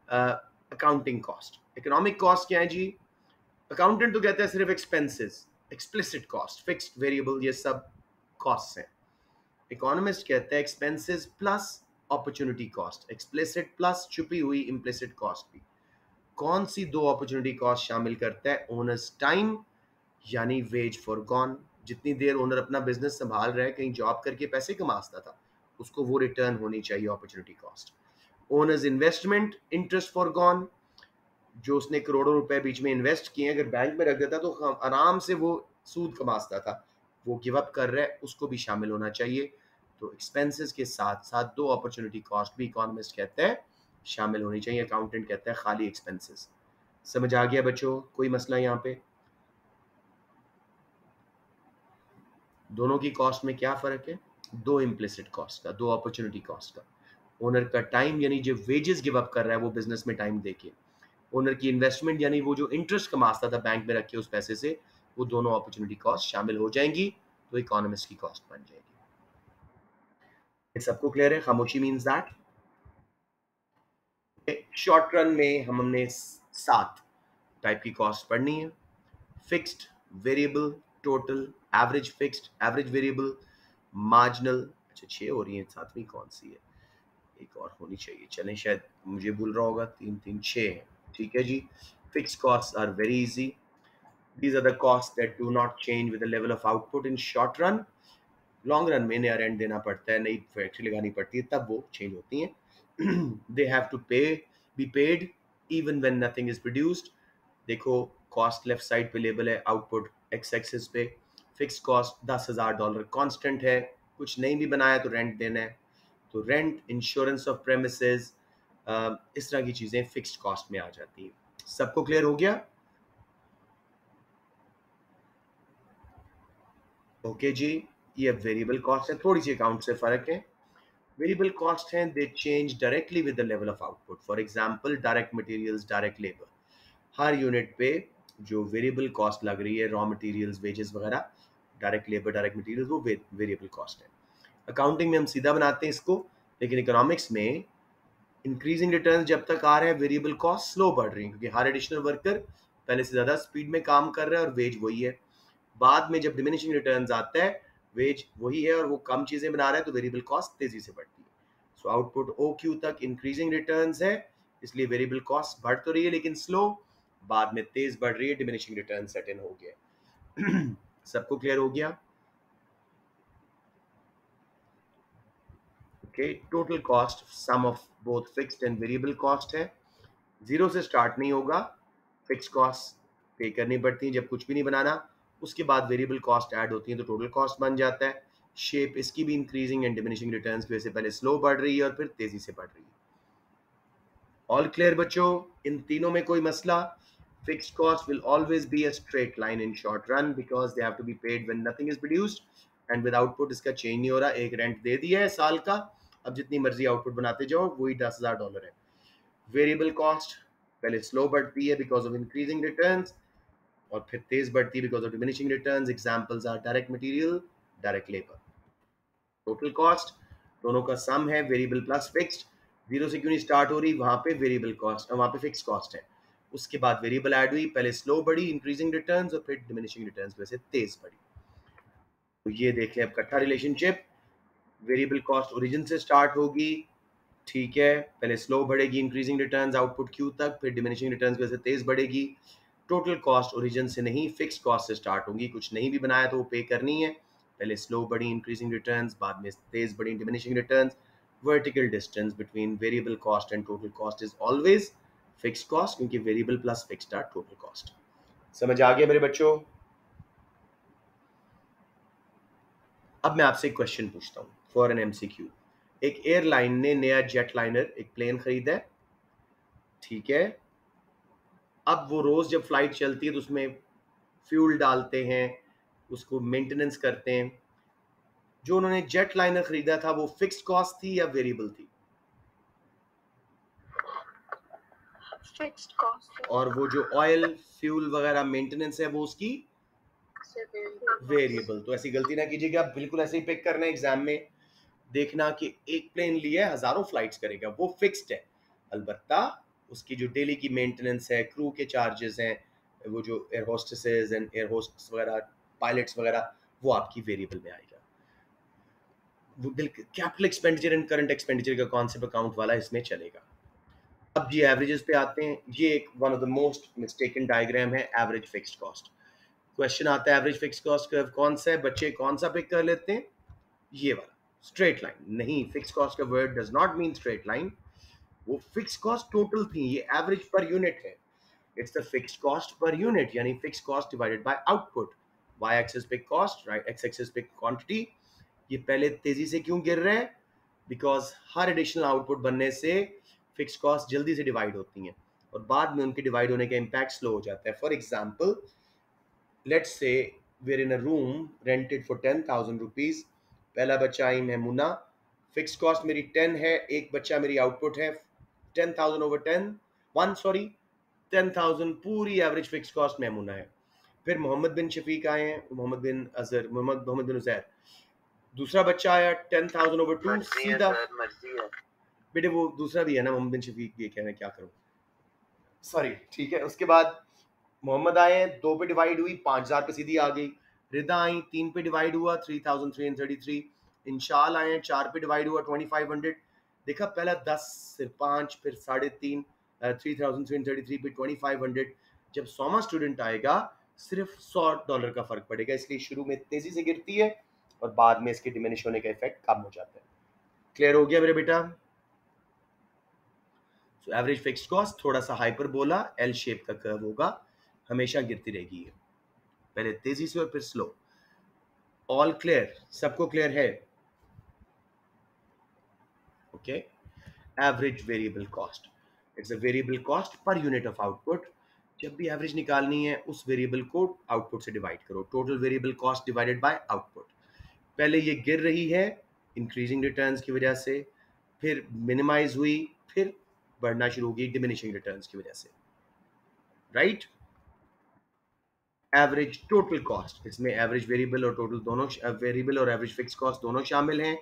अकाउंटिंग कॉस्ट। इकोनॉमिक कॉस्ट क्या है जी? अकाउंटेंट तो कहता है सिर्फ expenses, explicit cost, fixed variable, ये सब कॉस्ट हैं। इकोनॉमिस्ट कहता है expenses plus opportunity cost, explicit plus छुपी हुई इम्प्लिसिट कॉस्ट भी। कौन सी दो अपॉर्चुनिटी कॉस्ट शामिल करता है? ओनर्स टाइम यानी वेज फॉर गॉन, जितनी देर ओनर अपना बिजनेस संभाल रहा है, कहीं जॉब करके पैसे कमाता था, उसको वो रिटर्न होनी चाहिए opportunity cost. Owners investment, interest for gone, जो उसने करोड़ों रुपए बीच में इन्वेस्ट किए अगर बैंक में रख देता तो आराम से वो सूद कमाता था, वो गिव अप कर रहा है, उसको भी शामिल होना चाहिए। तो एक्सपेंसेस के साथ साथ दो अपॉर्चुनिटी कॉस्ट भी इकोनॉमिस्ट कहता है शामिल होनी चाहिए, अकाउंटेंट कहता है खाली एक्सपेंसेस। समझ आ गया बच्चों? कोई मसला यहाँ पे? दोनों की कॉस्ट में क्या फर्क है? दो इम्प्लिसिट कॉस्ट का, दो अपॉर्चुनिटी कॉस्ट का। ओनर का टाइम यानी जो वेजेस गिव अप कर रहा है वो बिजनेस में टाइम देके, ओनर की इन्वेस्टमेंट यानी वो जो इंटरेस्ट कमाता था बैंक में रख के उस पैसे से, वो दोनों अपॉर्चुनिटी कॉस्ट शामिल हो जाएंगी तो इकोनॉमिस्ट की कॉस्ट बन जाएगी। सबको क्लियर है? खामोशी मीन्स दैट शॉर्ट रन में हमने 7 टाइप की कॉस्ट पढ़नी है। Fixed, variable, total, average fixed, average variable, marginal. अच्छा 6 हो रही है, 7वीं कौन सी है? एक और होनी चाहिए, चलें शायद मुझे भूल रहा होगा, 3 3 6 है। ठीक है जी। Fixed cost are very easy, these are the costs that do not change with the level of output in short run। Long run में नया रेंट देना पड़ता है, नई फैक्ट्री लगानी पड़ती है, तब वो चेंज होती हैं। दे हैव टू पे be paid even when nothing is produced. देखो कॉस्ट लेफ्ट साइड पे लेबल है, आउटपुट एक्स एक्सिस पे। फिक्स कॉस्ट $10,000 कांस्टेंट है, कुछ नहीं भी बनाया तो रेंट देना है, तो रेंट, इंश्योरेंस ऑफ प्रेमिसेस, इस तरह की चीज़ें फिक्स्ड कॉस्ट में आ जाती हैं। सबको क्लियर हो गया? ओके जी। ये वेरिएबल कॉस्ट है, थोड़ी सी अकाउंट से फर्क है। वेरिएबल कॉस्ट हैं, दे change directly with the level of output. For example direct materials, direct labour, her unit पे जो वेरिएबल कॉस्ट लग रही है, रॉ मटेरियल्स, वेजेस वगैरह, डायरेक्ट लेबर, डायरेक्ट मटेरियल्स, वो वेरिएबल कॉस्ट है। अकाउंटिंग में हम सीधा बनाते हैं इसको, लेकिन इकोनॉमिक्स में इंक्रीजिंग रिटर्न जब तक आ रहे हैं वेरिएबल कॉस्ट स्लो बढ़ रही है, क्योंकि हर एडिशनल वर्कर पहले से ज़्यादा स्पीड में काम कर रहा है और वेज वही है। बाद में जब डिमिनिशिंग रिटर्न्स आता है, वेज वही है और वो कम चीजें बना रहा है, तो वेरिएबल कॉस्ट तेजी से बढ़ती है। सो आउटपुट ओ क्यू तक इंक्रीजिंग रिटर्न्स है, इसलिए वेरिएबल कॉस्ट बढ़ तो रही है लेकिन स्लो, बाद में तेज बढ़ रही है, डिमिनिशिंग रिटर्न सेट इन हो गया। सबको क्लियर हो गया? Okay, total cost sum of both fixed and variable cost है, जीरो से स्टार्ट नहीं होगा। फिक्स कॉस्ट पे करनी पड़ती है जब कुछ भी नहीं बनाना, उसके बाद वेरिएबल कॉस्ट ऐड होती है तो टोटल कॉस्ट बन जाता है। शेप इसकी भी इंक्रीजिंग एंड डिमिनिशिंग रिटर्न्स की वजह से पहले स्लो बढ़ रही है और फिर तेजी से बढ़ रही है। ऑल क्लियर बच्चों? इन तीनों में कोई मसला? Fixed cost will always be a straight line in short run because they have to be paid when nothing is produced, and with output इसका चेंज नहीं हो रहा, एक रेंट दे दिया है साल का, अब जितनी मर्जी आउटपुट बनाते जाओ, वही $10,000 है। वेरिएबल कॉस्ट पहले स्लो बढ़ती है बिकॉज ऑफ इंक्रीजिंग रिटर्न्स, और फिर तेज बढ़ती है because of diminishing returns. Examples are direct material, direct labour. Total cost दोनों का सम है, वेरिएबल प्लस फिक्स्ड। जीरो से क्यों नहीं स्टार्ट हो रही, वहां पे वेरिएबल कॉस्ट, वहां पे फिक्स्ड कॉस्ट है, उसके बाद वेरिएबल ऐड हुई, पहले स्लो बढ़ी इंक्रीजिंग रिटर्न्स, और फिर डिमिनिशिंग रिटर्न्स की वजह से तेज बढ़ी। तो ये देख लें अब इकट्ठा रिलेशनशिप, वेरिएबल कॉस्ट ओरिजिन से स्टार्ट होगी, ठीक है, पहले स्लो बढ़ेगी इंक्रीजिंग रिटर्न्स आउटपुट क्यू तक, फिर डिमिनिशिंग रिटर्न्स की वजह से तेज बढ़ेगी। टोटल कॉस्ट ओरिजिन से नहीं, फिक्स कॉस्ट से स्टार्ट होगी, कुछ नहीं भी बनाया तो वो पे करनी है, पहले स्लो बढ़ी इंक्रीजिंग रिटर्न्स, बाद में तेज बढ़ी diminishing returns. Vertical distance between variable cost and total cost is always fixed cost, क्योंकि variable plus fixed are total cost. समझ आ गया मेरे बच्चों? अब मैं आपसे एक क्वेश्चन पूछता हूँ फॉर एन एमसीक्यू। एक एयरलाइन ने नया जेट लाइनर, एक प्लेन खरीदा है, ठीक है, अब वो रोज जब फ्लाइट चलती है तो उसमें फ्यूल डालते हैं, उसको मेंटेनेंस करते हैं। जो उन्होंने जेट लाइनर खरीदा था वो फिक्स्ड कॉस्ट थी या वेरिएबल थी? फिक्स्ड कॉस्ट और वो जो ऑयल फ्यूल वगैरह मेंटेनेंस है वो उसकी से वेरिएबल वेरिएबल। तो ऐसी गलती ना कीजिएगा, बिल्कुल ऐसे ही पिक करना है एग्जाम में। देखना कि एक प्लेन लिया है, हजारों फ्लाइट्स करेगा, वो फिक्स्ड है, अलबत्ता उसकी जो डेली की मेंटेनेंस है, क्रू के चार्जेस हैं, वो जो air hostesses and air hosts वगैरह, पायलट्स वगैरह, वो आपकी वेरिएबल में आएगा। वो बिल्कुल capital expenditure and current expenditure का कॉन्सेप्ट अकाउंट वाला इसमें चलेगा। अब ये एवरेजेस पे आते हैं, ये एक one of the most mistaken diagram है, एवरेज फिक्स्ड कॉस्ट। क्वेश्चन आता है एवरेज फिक्स्ड कॉस्ट कर्व कौन सा है, बच्चे कौन सा पिक कर लेते हैं? ये वाला, स्ट्रेट लाइन नहीं, फिक्स्ड कॉस्ट का word does not mean straight line, वो फिक्स्ड कॉस्ट टोटल थी, ये एवरेज पर यूनिट है, it's the fixed cost per unit, यानी fixed cost divided by output. Y axis पे कॉस्ट, राइट एक्स एक्सिस पे क्वांटिटी। ये पहले तेजी से क्यों गिर रहे हैं? बिकॉज हर एडिशनल आउटपुट बनने से फिक्स्ड कॉस्ट जल्दी से डिवाइड होती हैं, और बाद में उनके डिवाइड होने का इम्पैक्ट स्लो हो जाता है। For example, let's say we are in a room rented for 10,000 rupees, पहला बच्चा आई मेमूना, फिक्स कॉस्ट मेरी 10 है, एक बच्चा मेरी आउटपुट है 10,000 ओवर 10,000 पूरी एवरेज फिक्स कॉस्ट मेमूना है। फिर मोहम्मद बिन शफीक आए हैं, मोहम्मद बिन अजहर, मोहम्मद बिन उजैर, दूसरा बच्चा आया 10,000 ओवर 2, सीधा मर्जी है बेटे वो दूसरा भी है ना, मोहम्मद बिन शफीक भी है, क्या करूं, सॉरी, ठीक है। उसके बाद मोहम्मद आए हैं, 2 पे डिवाइड हुई 5,000 पे सीधी आ गई। रिदा आई 3 पे डिवाइड हुआ 3,333। इंशाल आए हैं 4 पे डिवाइड हुआ 2,500। देखा पहला 10 फिर 5 फिर 3.5 3,333 पे 2,500। जब 100वां स्टूडेंट आएगा सिर्फ $100 का फर्क पड़ेगा, इसलिए शुरू में तेजी से गिरती है और बाद में इसके डिमिनिश होने का इफेक्ट कम हो जाता है। क्लियर हो गया मेरे बेटा? सो एवरेज फिक्स्ड कॉस्ट थोड़ा सा हाइपर बोला, एल शेप का कर्व होगा, हमेशा गिरती रहेगी ये, पहले तेजी से और फिर स्लो। All clear? सबको क्लियर है? Okay. Average variable cost, it's a variable cost per unit of output. जब भी एवरेज निकालनी है उस वेरिएबल को आउटपुट से डिवाइड करो, total variable cost divided by output. पहले ये गिर रही है इंक्रीजिंग रिटर्न्स की वजह से, फिर मिनिमाइज हुई, फिर बढ़ना शुरू होगी डिमिनिशिंग रिटर्न्स की वजह से, राइट? एवरेज टोटल कॉस्ट, इसमें एवरेज वेरिएबल और टोटल दोनों, वेरिएबल और एवरेज फिक्स कॉस्ट दोनों शामिल हैं।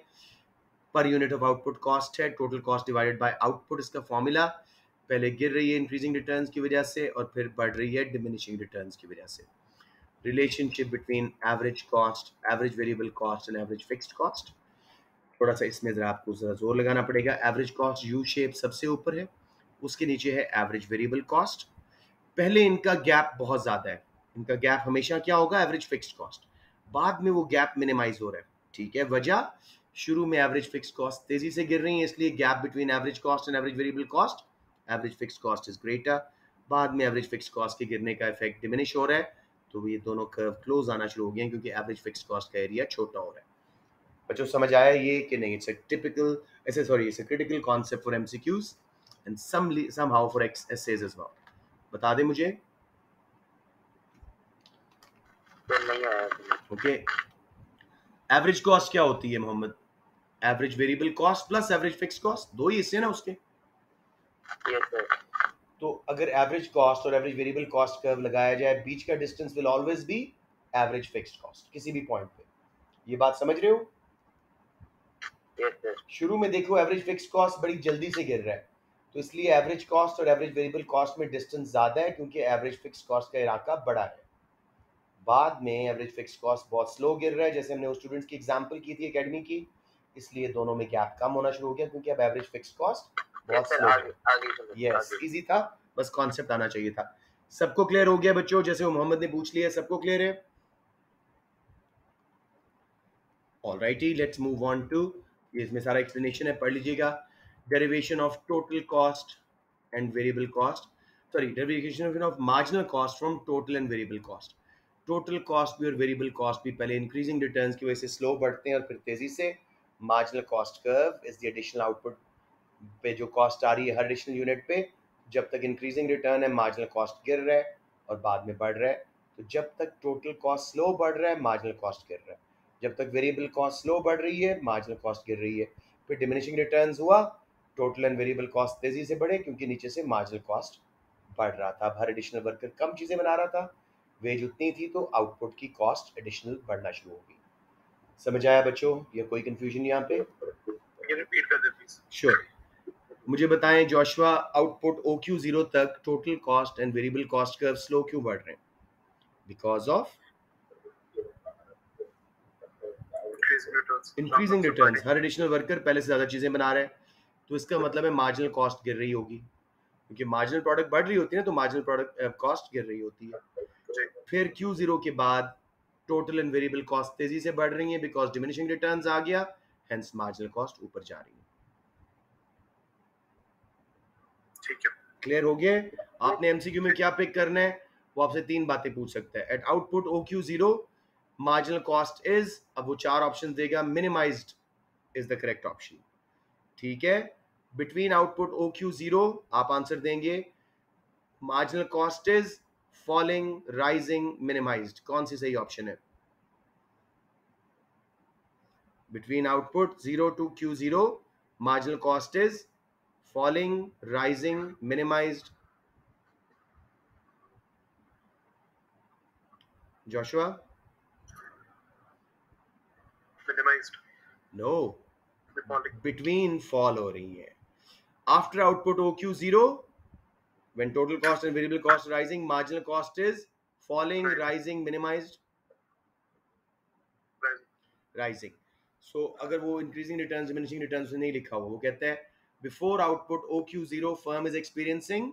Per unit of output cost है, total cost divided by output इसका फॉर्मूला। पहले गिर रही है इंक्रीजिंग रिटर्न्स की वजह से और फिर बढ़ रही है डिमिनिशिंग रिटर्न्स की वजह से। Relationship between average cost, average variable cost and average fixed cost, थोड़ा सा इसमें जरा आपको जरा जोर लगाना पड़ेगा। एवरेज कॉस्ट यू शेप सबसे ऊपर है, उसके नीचे है एवरेज वेरिएबल कॉस्ट। पहले इनका गैप बहुत ज्यादा है, इनका गैप हमेशा क्या होगा? Average fixed cost. बाद में वो गैप मिनिमाइज हो रहा है, ठीक है। वजह, शुरू में एवरेज फिक्स्ड कॉस्ट तेजी से गिर रही है, इसलिए gap between average cost and average variable cost, average fixed cost is greater. बाद में एवरेज फिक्स्ड कॉस्ट के गिरने का इफेक्ट डिमिनिश हो रहा है, तो ये दोनों कर्व क्लोज आना शुरू हो गए क्योंकि एवरेज फिक्स्ड कॉस्ट का एरिया छोटा हो रहा है। बच्चों समझ आया ये कि नहीं? इट्स अ टिपिकल, ऐसे sorry, it's a critical concept for MCQs and somehow for essays as well. बता दें मुझे? नहीं आया। ओके। एवरेज कॉस्ट क्या होती है Mohammad? Average variable cost plus average fix cost, दो ही हिस्से ना उसके। Yes sir. तो अगर एवरेज कॉस्ट और एवरेज वेरिएबल कॉस्ट कर्व लगाया जाए, बीच का distance will always be average fixed cost किसी भी पॉइंट पे। ये बात समझ रहे हो? Yes sir. शुरू में देखो एवरेज फिक्स्ड कॉस्ट बड़ी जल्दी से गिर रहा है, तो इसलिए एवरेज कॉस्ट और एवरेज वेरिएबल कॉस्ट में डिस्टेंस ज्यादा है, क्योंकि एवरेज फिक्स्ड कॉस्ट का इलाका बड़ा है। बाद में एवरेज फिक्स्ड कॉस्ट बहुत स्लो गिर रहा है, जैसे हमने उस स्टूडेंट्स की एग्जांपल की थी एकेडमी की, इसलिए दोनों में गैप कम होना शुरू हो गया, क्योंकि अब एवरेज फिक्स्ड कॉस्ट बहुत यस सर, स्लो आगे है। आगे चलो। यस, आगे। इजी था, बस कॉन्सेप्ट आना चाहिए था। सबको क्लियर हो गया बच्चों? जैसे वो मोहम्मद ने पूछ लिया, सबको क्लियर है? Alrighty, let's move on to, ये इसमें सारा एक्सप्लेनेशन है, पढ़ लीजिएगा। Derivation of total cost and variable cost, sorry, derivation of marginal cost from total and variable cost. Total cost भी और वेरिएबल कॉस्ट भी पहले इंक्रीजिंग रिटर्न्स की वजह से स्लो बढ़ते हैं और फिर तेजी से। Marginal cost curve is the additional output पे जो कॉस्ट आ रही है हर एडिशनल यूनिट पे। जब तक इंक्रीजिंग रिटर्न है, मार्जिनल कॉस्ट गिर रहा है और बाद में बढ़ रहा है। तो जब तक टोटल कॉस्ट स्लो बढ़ रहा है, मार्जिनल कॉस्ट गिर रहा है। जब तक वेरिएबल कॉस्ट स्लो बढ़ रही है, मार्जिनल कॉस्ट गिर रही है। फिर डिमिनिशिंग रिटर्न्स हुआ, टोटल एंड वेरिएबल कॉस्ट तेजी से बढ़े, क्योंकि नीचे से मार्जिनल कॉस्ट बढ़ रहा था। अब हर एडिशनल वर्कर कम चीजें बना रहा था, वेज उतनी थी, तो आउटपुट की कॉस्ट एडिशनल बढ़ना शुरू हो गई। समझ आया बच्चों? या कोई कंफ्यूजन यहाँ पे? ये रिपीट कर दे प्लीज। श्योर। मुझे बताएं जोशुआ, आउटपुट OQ0 तक total cost and variable cost curve slow क्यों बढ़ रहे हैं? Because of increasing returns. Her additional worker पहले से ज्यादा चीजें बना रहे हैं, तो इसका मतलब है मार्जिनल कॉस्ट गिर रही होगी, क्योंकि मार्जिनल प्रोडक्ट बढ़ रही होती है ना, तो मार्जिनल प्रोडक्ट कॉस्ट गिर रही होती है। फिर Q0 के बाद टोटल एंड वेरिएबल कॉस्ट तेजी से बढ़ रही है, बिकॉज डिमिनिशिंग रिटर्न्स आ गया, हेंस मार्जिनल कॉस्ट ऊपर जा रही है। ठीक है, क्लियर हो गया? आपने एमसीक्यू में क्या पिक करना है, वो आपसे तीन बातें पूछ सकता है। At output OQ0 marginal cost is, अब वो चार ऑप्शन देगा, minimised is the correct option. ठीक है, बिटवीन आउटपुट OQ0 आप आंसर देंगे marginal cost is falling, rising, minimised. कौन सी सही ऑप्शन है? Between output 0 to Q0 marginal cost is falling, rising, minimised. Joshua? Minimised. No, between fall हो रही है। After output OQ0 when total cost and variable cost rising, marginal cost is falling, rising, minimized, rising. So अगर वो increasing returns, diminishing returns में नहीं लिखा हुआ, वो कहता है before output OQ0 firm is experiencing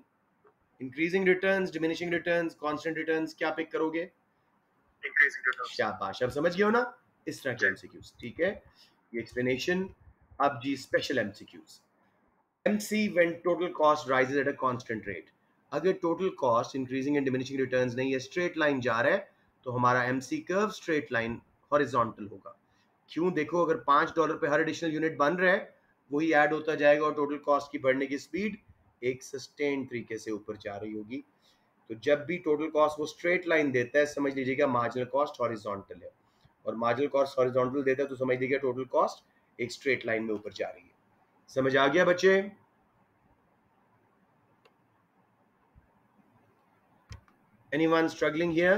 increasing returns, diminishing returns, constant returns, क्या पिक करोगे? Increasing returns. शाबाश, अब समझ गए हो ना इस तरह के MCQs। ठीक है, ये एक्सप्लेनेशन। अब जी special MCQs। MC when total cost rises at a constant rate। अगर total cost increasing and diminishing returns नहीं है, स्ट्रेट लाइन जा रहा है, तो हमारा MC curve straight line horizontal होगा। क्यों? देखो, अगर $5 पे हर एडिशनल यूनिट बन रहा है, वही ऐड होता जाएगा और टोटल कॉस्ट की बढ़ने की स्पीड एक सस्टेन तरीके से ऊपर जा रही होगी। तो जब भी टोटल कॉस्ट वो स्ट्रेट लाइन देता है, समझ लीजिएगा मार्जिनल कॉस्ट हॉरिजॉन्टल है, और मार्जिनल कॉस्ट हॉरिजॉन्टल देता है तो समझ लीजिएगा टोटल कॉस्ट एक स्ट्रेट लाइन में ऊपर जा रही है। समझ आ गया बच्चे? Anyone struggling here?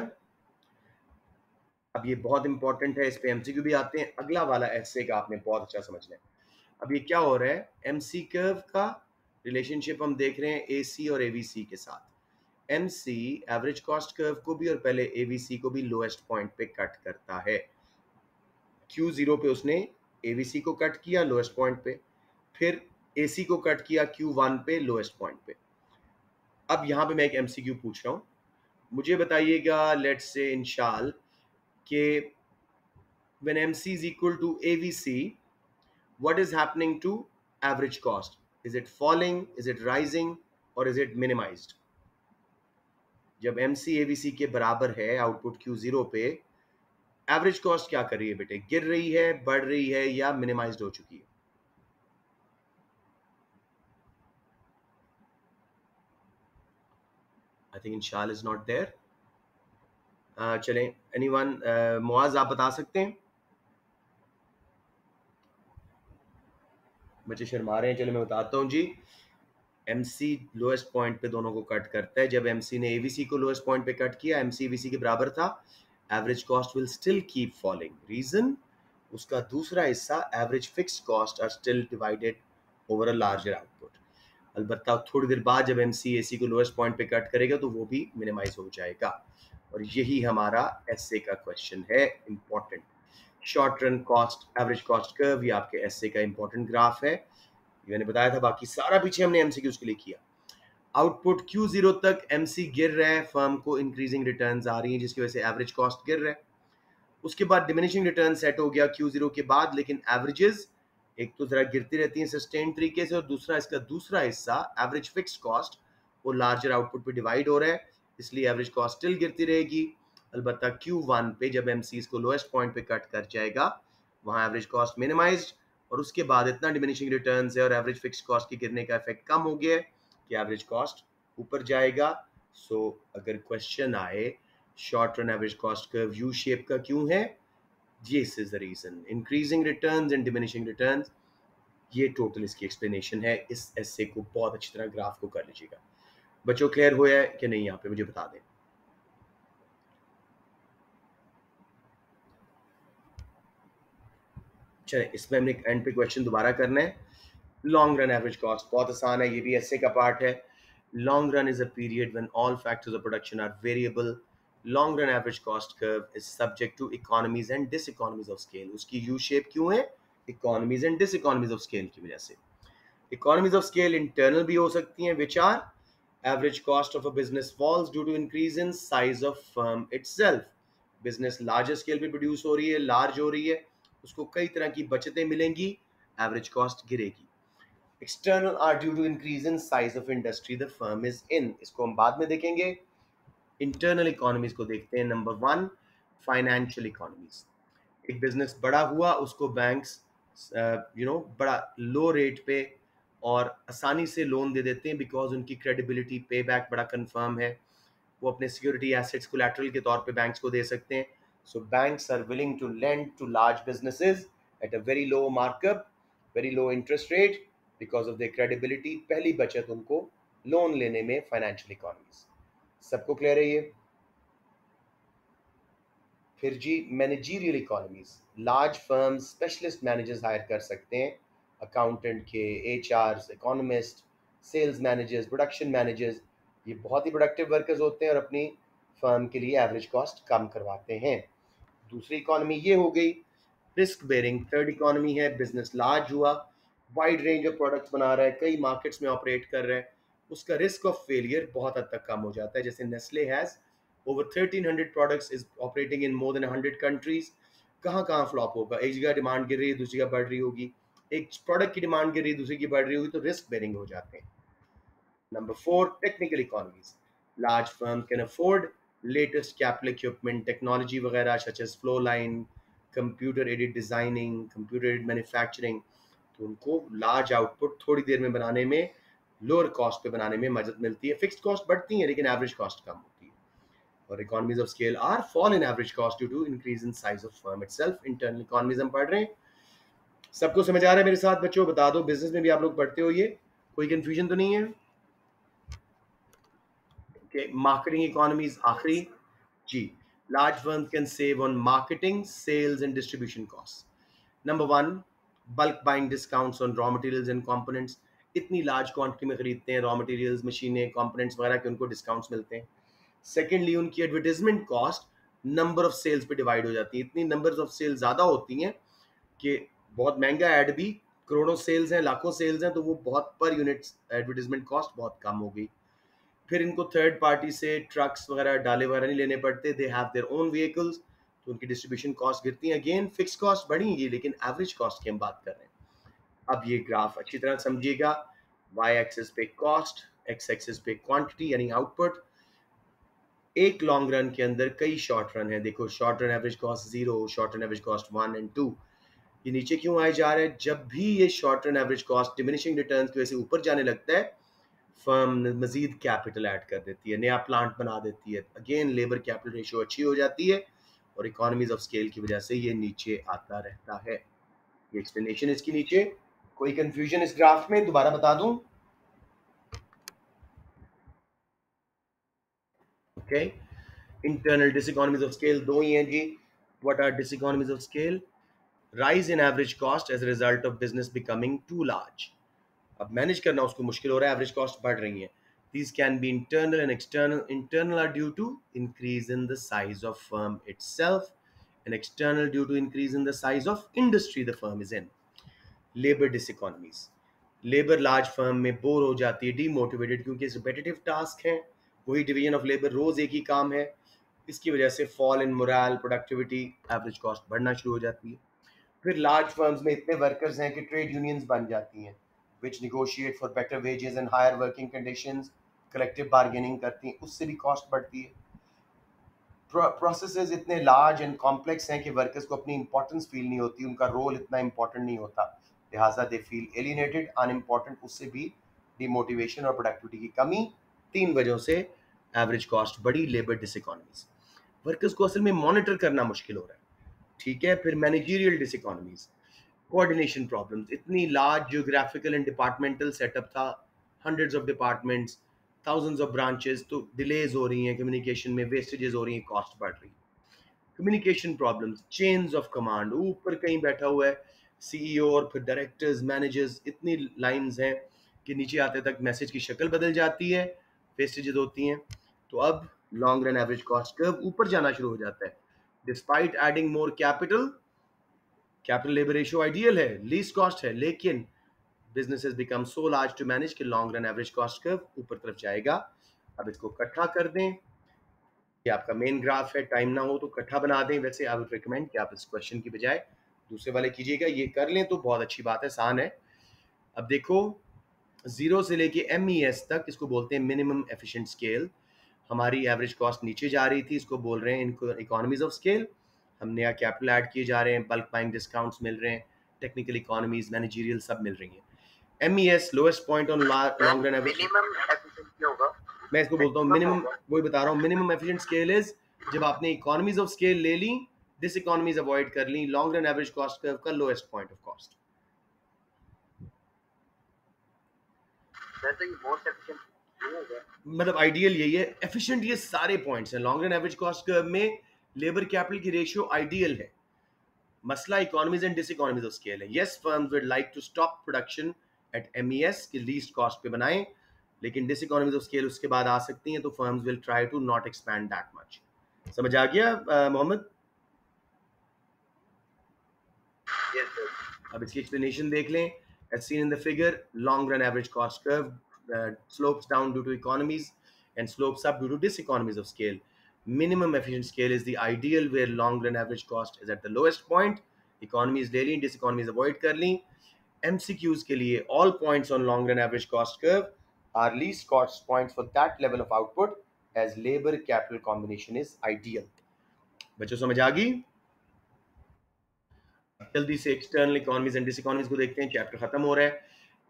अब ये बहुत इंपॉर्टेंट है, इस पे एमसीक्यू भी आते हैं। अगला वाला ऐसे का आपने बहुत अच्छा समझना है। अब ये क्या हो रहा है, एमसी कर्व का रिलेशनशिप हम देख रहे हैं एसी और एवीसी के साथ। एमसी एवरेज कॉस्ट कर्व को भी और पहले एवीसी को भी लोएस्ट पॉइंट पे कट करता है। Q0 पे उसने एवीसी को कट किया लोएस्ट पॉइंट पे, फिर एसी को कट किया Q1 पे लोएस्ट पॉइंट पे। अब यहाँ पे मैं एक एमसीक्यू पूछ रहा हूँ, मुझे बताइएगा, लेट्स से इंशाल कि when MC is equal to AVC, what is happening to average cost? Is it falling, is it rising, or is it minimized? जब MC AVC के बराबर है आउटपुट Q0 पे, एवरेज कॉस्ट क्या कर रही है बेटे? गिर रही है, बढ़ रही है, या मिनिमाइज्ड हो चुकी है? I think Inshal is not there. चलें, anyone, मुआज आप बता सकते हैं? बच्चे शर्मा रहे हैं, चलो मैं बताता हूँ जी। MC लोएस्ट पॉइंट पे दोनों को कट करता है। जब MC ने AVC को लोएस्ट पॉइंट पे कट किया, MC AVC के बराबर था, average cost will still keep falling. Reason, उसका दूसरा हिस्सा average fixed cost are still divided over a larger output. अलबत्ता थोड़ी देर बाद जब MC AC को लोएस्ट पॉइंट पे कट करेगा तो वो भी मिनिमाइज हो जाएगा। और यही हमारा essay का क्वेश्चन है, important. Short run cost average cost curve, ये आपके essay का इंपॉर्टेंट ग्राफ है। मैंने बताया था, बाकी सारा पीछे हमने MCQs के लिए किया। आउटपुट Q0 तक MC गिर रहा है, फर्म को इंक्रीजिंग रिटर्न्स आ रही हैं जिसकी वजह से एवरेज कॉस्ट गिर रहा है। उसके बाद डिमिनिशिंग रिटर्न सेट हो गया Q0 के बाद, लेकिन एवरेजेस एक तो जरा गिरती रहती हैं सस्टेन तरीके से, और दूसरा इसका दूसरा हिस्सा एवरेज फिक्स्ड कॉस्ट वो लार्जर आउटपुट पे डिवाइड हो रहा है, इसलिए एवरेज कॉस्ट स्टिल गिरती रहेगी। अलबत्ता Q1 पे जब MC इसको लोएस्ट पॉइंट पे कट कर जाएगा, वहां एवरेज कॉस्ट मिनिमाइज्ड, और उसके बाद इतना डिमिनिशिंग रिटर्न्स है और एवरेज फिक्स्ड कॉस्ट के गिरने का इफेक्ट कम हो गया कि एवरेज कॉस्ट ऊपर जाएगा। सो अगर क्वेश्चन आए short run average cost curve U shape का क्यों है, this is the reason, increasing returns and diminishing returns, ये टोटल इसकी एक्सप्लेनेशन है। इस ऐसे को बहुत अच्छी तरह ग्राफ को कर लीजिएगा। बच्चों क्लियर हुआ है कि नहीं, यहाँ पे मुझे बता दें। चलिए, इसमें हमने एंड पे क्वेश्चन दोबारा करना है। लॉन्ग रन एवरेज कॉस्ट बहुत आसान है, ये भी ऐसे का पार्ट है। Long run is a period when all factors of production are variable. Long run average cost curve is subject to economies and diseconomies of scale. उसकी यू शेप क्यों है? Economies and diseconomies of scale की वजह से। इकोनॉमीज ऑफ स्केल इंटरनल भी हो सकती हैं, which are average cost of a business falls due to increase in size of firm itself. Business larger scale पे प्रोड्यूस हो रही है, लार्ज हो रही है, उसको कई तरह की बचतें मिलेंगी, एवरेज कॉस्ट गिरेगी। External are due to increase in size of industry the firm is in, इसको हम बाद में देखेंगे। इंटरनल इकोनॉमीज को देखते हैं। Number 1, financial economies. एक बिजनेस बड़ा हुआ, उसको बैंक्स बड़ा लो रेट पे और आसानी से लोन दे देते हैं बिकॉज उनकी क्रेडिबिलिटी, पे बैक बड़ा कंफर्म है, वो अपने सिक्योरिटी एसेट्स कोलैटरल के तौर पे बैंक्स को दे सकते हैं। So banks are willing to lend to large businesses at a very low markup, very low interest rate because of their credibility. पहली बचत उनको लोन लेने में फाइनेंशियल इकोनॉमीज। सबको क्लियर है ये? फिर जी managerial economies. Large firm specialist managers hire कर सकते हैं, अकाउंटेंट के, HRs, economist, sales managers, production managers. ये बहुत ही प्रोडक्टिव वर्कर्स होते हैं और अपनी फर्म के लिए एवरेज कॉस्ट कम करवाते हैं। दूसरी इकोनॉमी ये हो गई रिस्क बेयरिंग। थर्ड इकोनॉमी है बिजनेस लार्ज हुआ, वाइड रेंज ऑफ प्रोडक्ट्स बना रहा है, कई मार्केट्स में ऑपरेट कर रहा है, उसका रिस्क ऑफ फेलियर बहुत हद तक कम हो जाता है। जैसे Nestle has over 1300 products is operating in more than 100 countries। कहाँ फ्लॉप होगा? एक जगह डिमांड गिर रही है, दूसरी जगह बढ़ रही होगी, एक प्रोडक्ट की डिमांड गिर रही है, दूसरी की बढ़ रही होगी, तो रिस्क बेरिंग हो जाते हैं। Number 4, technical economies. Large firm can afford latest capital equipment, technology वगैरह such as flow line, computer aided designing, computer aided manufacturing, तो उनको लार्ज आउटपुट थोड़ी देर में बनाने में, लोअर कॉस्ट पे बनाने में मदद मिलती है। फिक्स्ड कॉस्ट बढ़ती है लेकिन एवरेज कॉस्ट कम होती है। और economies of scale are fall in average cost due to increase in size of firm itself। internal economies हम पढ़ रहे हैं। सबको समझ आ रहा है मेरे साथ बच्चों? बता दो, बिजनेस में भी आप लोग पढ़ते हो ये, कोई कंफ्यूजन तो नहीं है? ओके, मार्केटिंग इकोनॉमीज आखिरी जी। Large firms can save on marketing, sales and distribution cost. Number 1, bulk buying discounts on raw materials and components. इतनी लार्ज क्वांटिटी में खरीदते हैं रॉ मटेरियल्स, मशीनें, कंपोनेंट्स वगैरह के, उनको डिस्काउंट्स मिलते हैं। सेकेंडली, उनकी advertisement cost number of sales पे डिवाइड हो जाती है। इतनी नंबर ऑफ सेल्स ज़्यादा होती हैं कि बहुत महंगा ऐड भी, करोड़ों सेल्स हैं, लाखों सेल्स हैं, तो वो बहुत पर यूनिट एडवर्टाइजमेंट कॉस्ट बहुत कम हो गई। फिर इनको थर्ड पार्टी से ट्रक्स वगैरह, डाले वगैरह नहीं लेने पड़ते, they have their own vehicles, तो उनकी डिस्ट्रीब्यूशन कॉस्ट गिरती है। अगेन फिक्स कॉस्ट बढ़ेंगी लेकिन एवरेज कॉस्ट की हम बात कर रहे हैं। अब ये ग्राफ अच्छी तरह समझिएगा। वाई एक्सिस पे कॉस्ट, एक्स एक्सिस पे क्वांटिटी यानी आउटपुट। एक लॉन्ग रन के अंदर कई शॉर्ट रन है। देखो short run average cost 0, short run average cost 1 and 2। ये नीचे क्यों आए जा रहे हैं? जब भी ये short run average cost diminishing returns की वजह से ऊपर जाने लगता है, फर्म मजीद कैपिटल ऐड कर देती है, नया प्लांट बना देती है, अगेन लेबर कैपिटल रेशियो अच्छी हो जाती है और इकोनॉमीज ऑफ स्केल की वजह से ये नीचे आता रहता है। ये एक्सप्लेनेशन इसकी नीचे कोई कंफ्यूजन इस ग्राफ में? दोबारा बता दूं? Okay, internal diseconomies of scale दो ही हैं जी. What are diseconomies of scale? Rise in average cost as a result of business becoming too large. अब मैनेज करना उसको मुश्किल हो रहा है, एवरेज कॉस्ट बढ़ रही है. These can be internal and external. Internal are due to increase in the size of firm itself, and external due to increase in the size of industry the firm is in. Labor diseconomies. Labour large firm में बोर हो जाती है, डीमोटिवेटेड, क्योंकि रिपीटेटिव टास्क हैं, वही डिवीजन ऑफ लेबर, रोज एक ही काम है. इसकी वजह से fall in moral, productivity, average cost बढ़ना शुरू हो जाती है. फिर लार्ज फर्म्स में इतने वर्कर्स हैं कि ट्रेड यूनियंस बन जाती हैं, which negotiate for better wages and higher working conditions, collective bargaining करती हैं, उससे भी कॉस्ट बढ़ती है. प्रोसेसेस इतने लार्ज एंड कॉम्प्लेक्स हैं कि वर्कर्स को अपनी इंपॉर्टेंस फील नहीं होती, उनका रोल इतना इंपॉर्टेंट नहीं होता, लिहाजा दे फील एलिनेटेड, अनइम्पॉर्टेंट. उससे भी डिमोटिवेशन और प्रोडक्टिविटी की कमी. 3 वजहों से एवरेज कॉस्ट बढ़ी, लेबर डिसइकोनॉमीज. वर्कर्स को असल में मॉनिटर करना मुश्किल हो रहा है, ठीक है. फिर मैनेजरियल डिसइकोनॉमीज, कोऑर्डिनेशन प्रॉब्लम्स. इतनी large geographical and departmental setup था, hundreds of departments, thousands of branches, तो डिलेज हो रही हैं कम्युनिकेशन में, वेस्टेजेस हो रही हैं, कॉस्ट बढ़ रही है. Communication problems, chains of command, ऊपर कहीं बैठा हुआ है सीईओ और फिर डायरेक्टर्स, मैनेजर्स, इतनी लाइंस हैं कि नीचे आते तक मैसेज की शक्ल बदल जाती है, वेस्टेजेस होती हैं. तो अब long run average cost curve ऊपर जाना शुरू हो जाता है. Despite adding more capital, capital labour ratio ideal है, लीस्ट कॉस्ट है, लेकिन businesses become so large to manage कि long run average cost curve ऊपर तरफ जाएगा. अब इसको इकट्ठा कर दें, ये आपका मेन ग्राफ है, टाइम ना हो तो इकट्ठा बना दें. वैसे आई वुड रिकमेंड कि आप इस क्वेश्चन की बजाय दूसरे वाले कीजिएगा, ये कर लें तो बहुत अच्छी बात है, आसान है. अब देखो, जीरो से लेके MES तक, इसको बोलते हैं मिनिमम एफिशिएंट स्केल. हमारी एवरेज कॉस्ट नीचे जा रही थी, इसको बोल रहे हैं इनको इकोनॉमीज ऑफ स्केल. हम नया कैपिटल ऐड किए जा रहे हैं, बल्क बाइंग डिस्काउंट्स मिल रहे हैं, टेक्निकल इकोनॉमीज, मैनेजरियल सब मिल रही हैं. MES lowest point on long run average. Minimum efficiency होगा. मैं इसको बोलता हूँ मिनिमम, वही बता रहा हूँ, मिनिमम एफिशिएंट स्केल इज जब आपने इकोनॉमीज ऑफ स्केल ले ली, दिस इकोनॉमीज अवॉइड कर ली, long run average cost curve का लोएस्ट पॉइंट ऑफ कॉस्ट. तो ये मोस्ट एफिशिएंट होगा, मतलब आइडियल यही है, एफिशिएंट ये सारे पॉइंट्स हैं. Long run average cost curve में लेबर कैपिटल की रेशियो आइडियल है, मसला economies and diseconomies of scale है. Yes, firms would like to stop production at MES की लीस्ट कॉस्ट पे बनाएं, लेकिन डिस इकोनॉमीज ऑफ स्केल उसके बाद आ सकती हैं, तो firms will try to not expand that much. समझ आ गया मोहम्मद? Yes sir. अब इसकी एक्सप्लेनेशन देख लें. As seen in the figure, long run average cost curve slopes down due to economies and slopes up due to diseconomies of scale. Minimum efficient scale is the ideal where long run average cost is at the lowest point. Economies ले ली, diseconomies avoid कर ली. MCQs के लिए all points on long run average cost curve are least cost points for that level of output as labor capital combination is ideal. बच्चों समझ आ गई? जल्दी से एक्सटर्नल इकोनॉमीज एंड डिसइकोनॉमीज को देखते हैं, चैप्टर खत्म हो रहा है.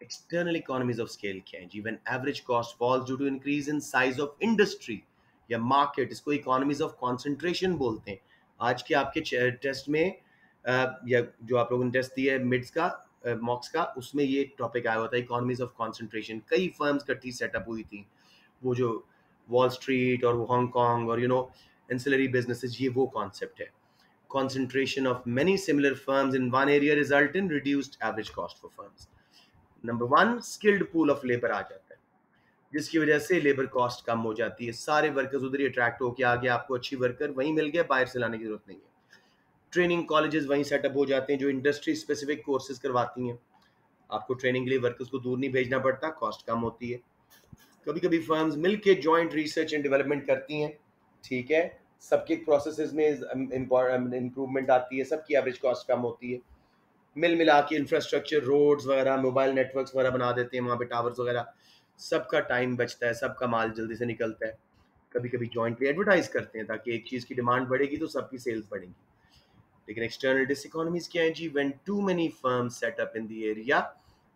एक्सटर्नल इकोनॉमीज ऑफ स्केल क्या है जी? When average cost falls due to increase in size of industry या मार्केट, इसको इकोनॉमीज ऑफ कंसंट्रेशन बोलते हैं. आज के आपके टेस्ट में या जो आप लोगों ने टेस्ट दिया है मिड्स का, मॉक्स का, उसमें ये टॉपिक आया हुआ था, इकोनॉमीज ऑफ कंसंट्रेशन. कई फर्म्स इकट्ठी सेटअप हुई थी, वो जो वॉल स्ट्रीट और हांगकॉन्ग और एंसिलरी बिजनेसेस, ये वो कॉन्सेप्ट है. Concentration of many similar firms in one area result in reduced average cost for firms. Number one, skilled pool of labor आ जाता है, जिसकी वजह से लेबर कॉस्ट कम हो जाती है. सारे वर्कर्स उधर ही अट्रैक्ट होकर आ गए, आपको अच्छी वर्कर वहीं मिल गया, बाहर से लाने की जरूरत नहीं है. ट्रेनिंग कॉलेजेस वहीं सेटअप हो जाते हैं जो इंडस्ट्री स्पेसिफिक कोर्सेज करवाती हैं. आपको ट्रेनिंग के लिए वर्कर्स को दूर नहीं भेजना पड़ता, कॉस्ट कम होती है. कभी कभी फर्म्स मिलके जॉइंट रिसर्च एंड डेवलपमेंट करती हैं, ठीक है, सबके प्रोसेसेस में इम्प्रूवमेंट आती है, सबकी एवरेज कॉस्ट कम होती है. मिल मिला के इंफ्रास्ट्रक्चर, रोड्स वगैरह, मोबाइल नेटवर्क्स वगैरह बना देते हैं, वहाँ पे टावर्स वगैरह, सबका टाइम बचता है, सबका माल जल्दी से निकलता है. कभी कभी जॉइंटली एडवर्टाइज करते हैं ताकि एक चीज़ की डिमांड बढ़ेगी तो सबकी सेल्स बढ़ेंगी. लेकिन एक्सटर्नल डिसइकोनॉमीज क्या है जी? When too many firms set up in the area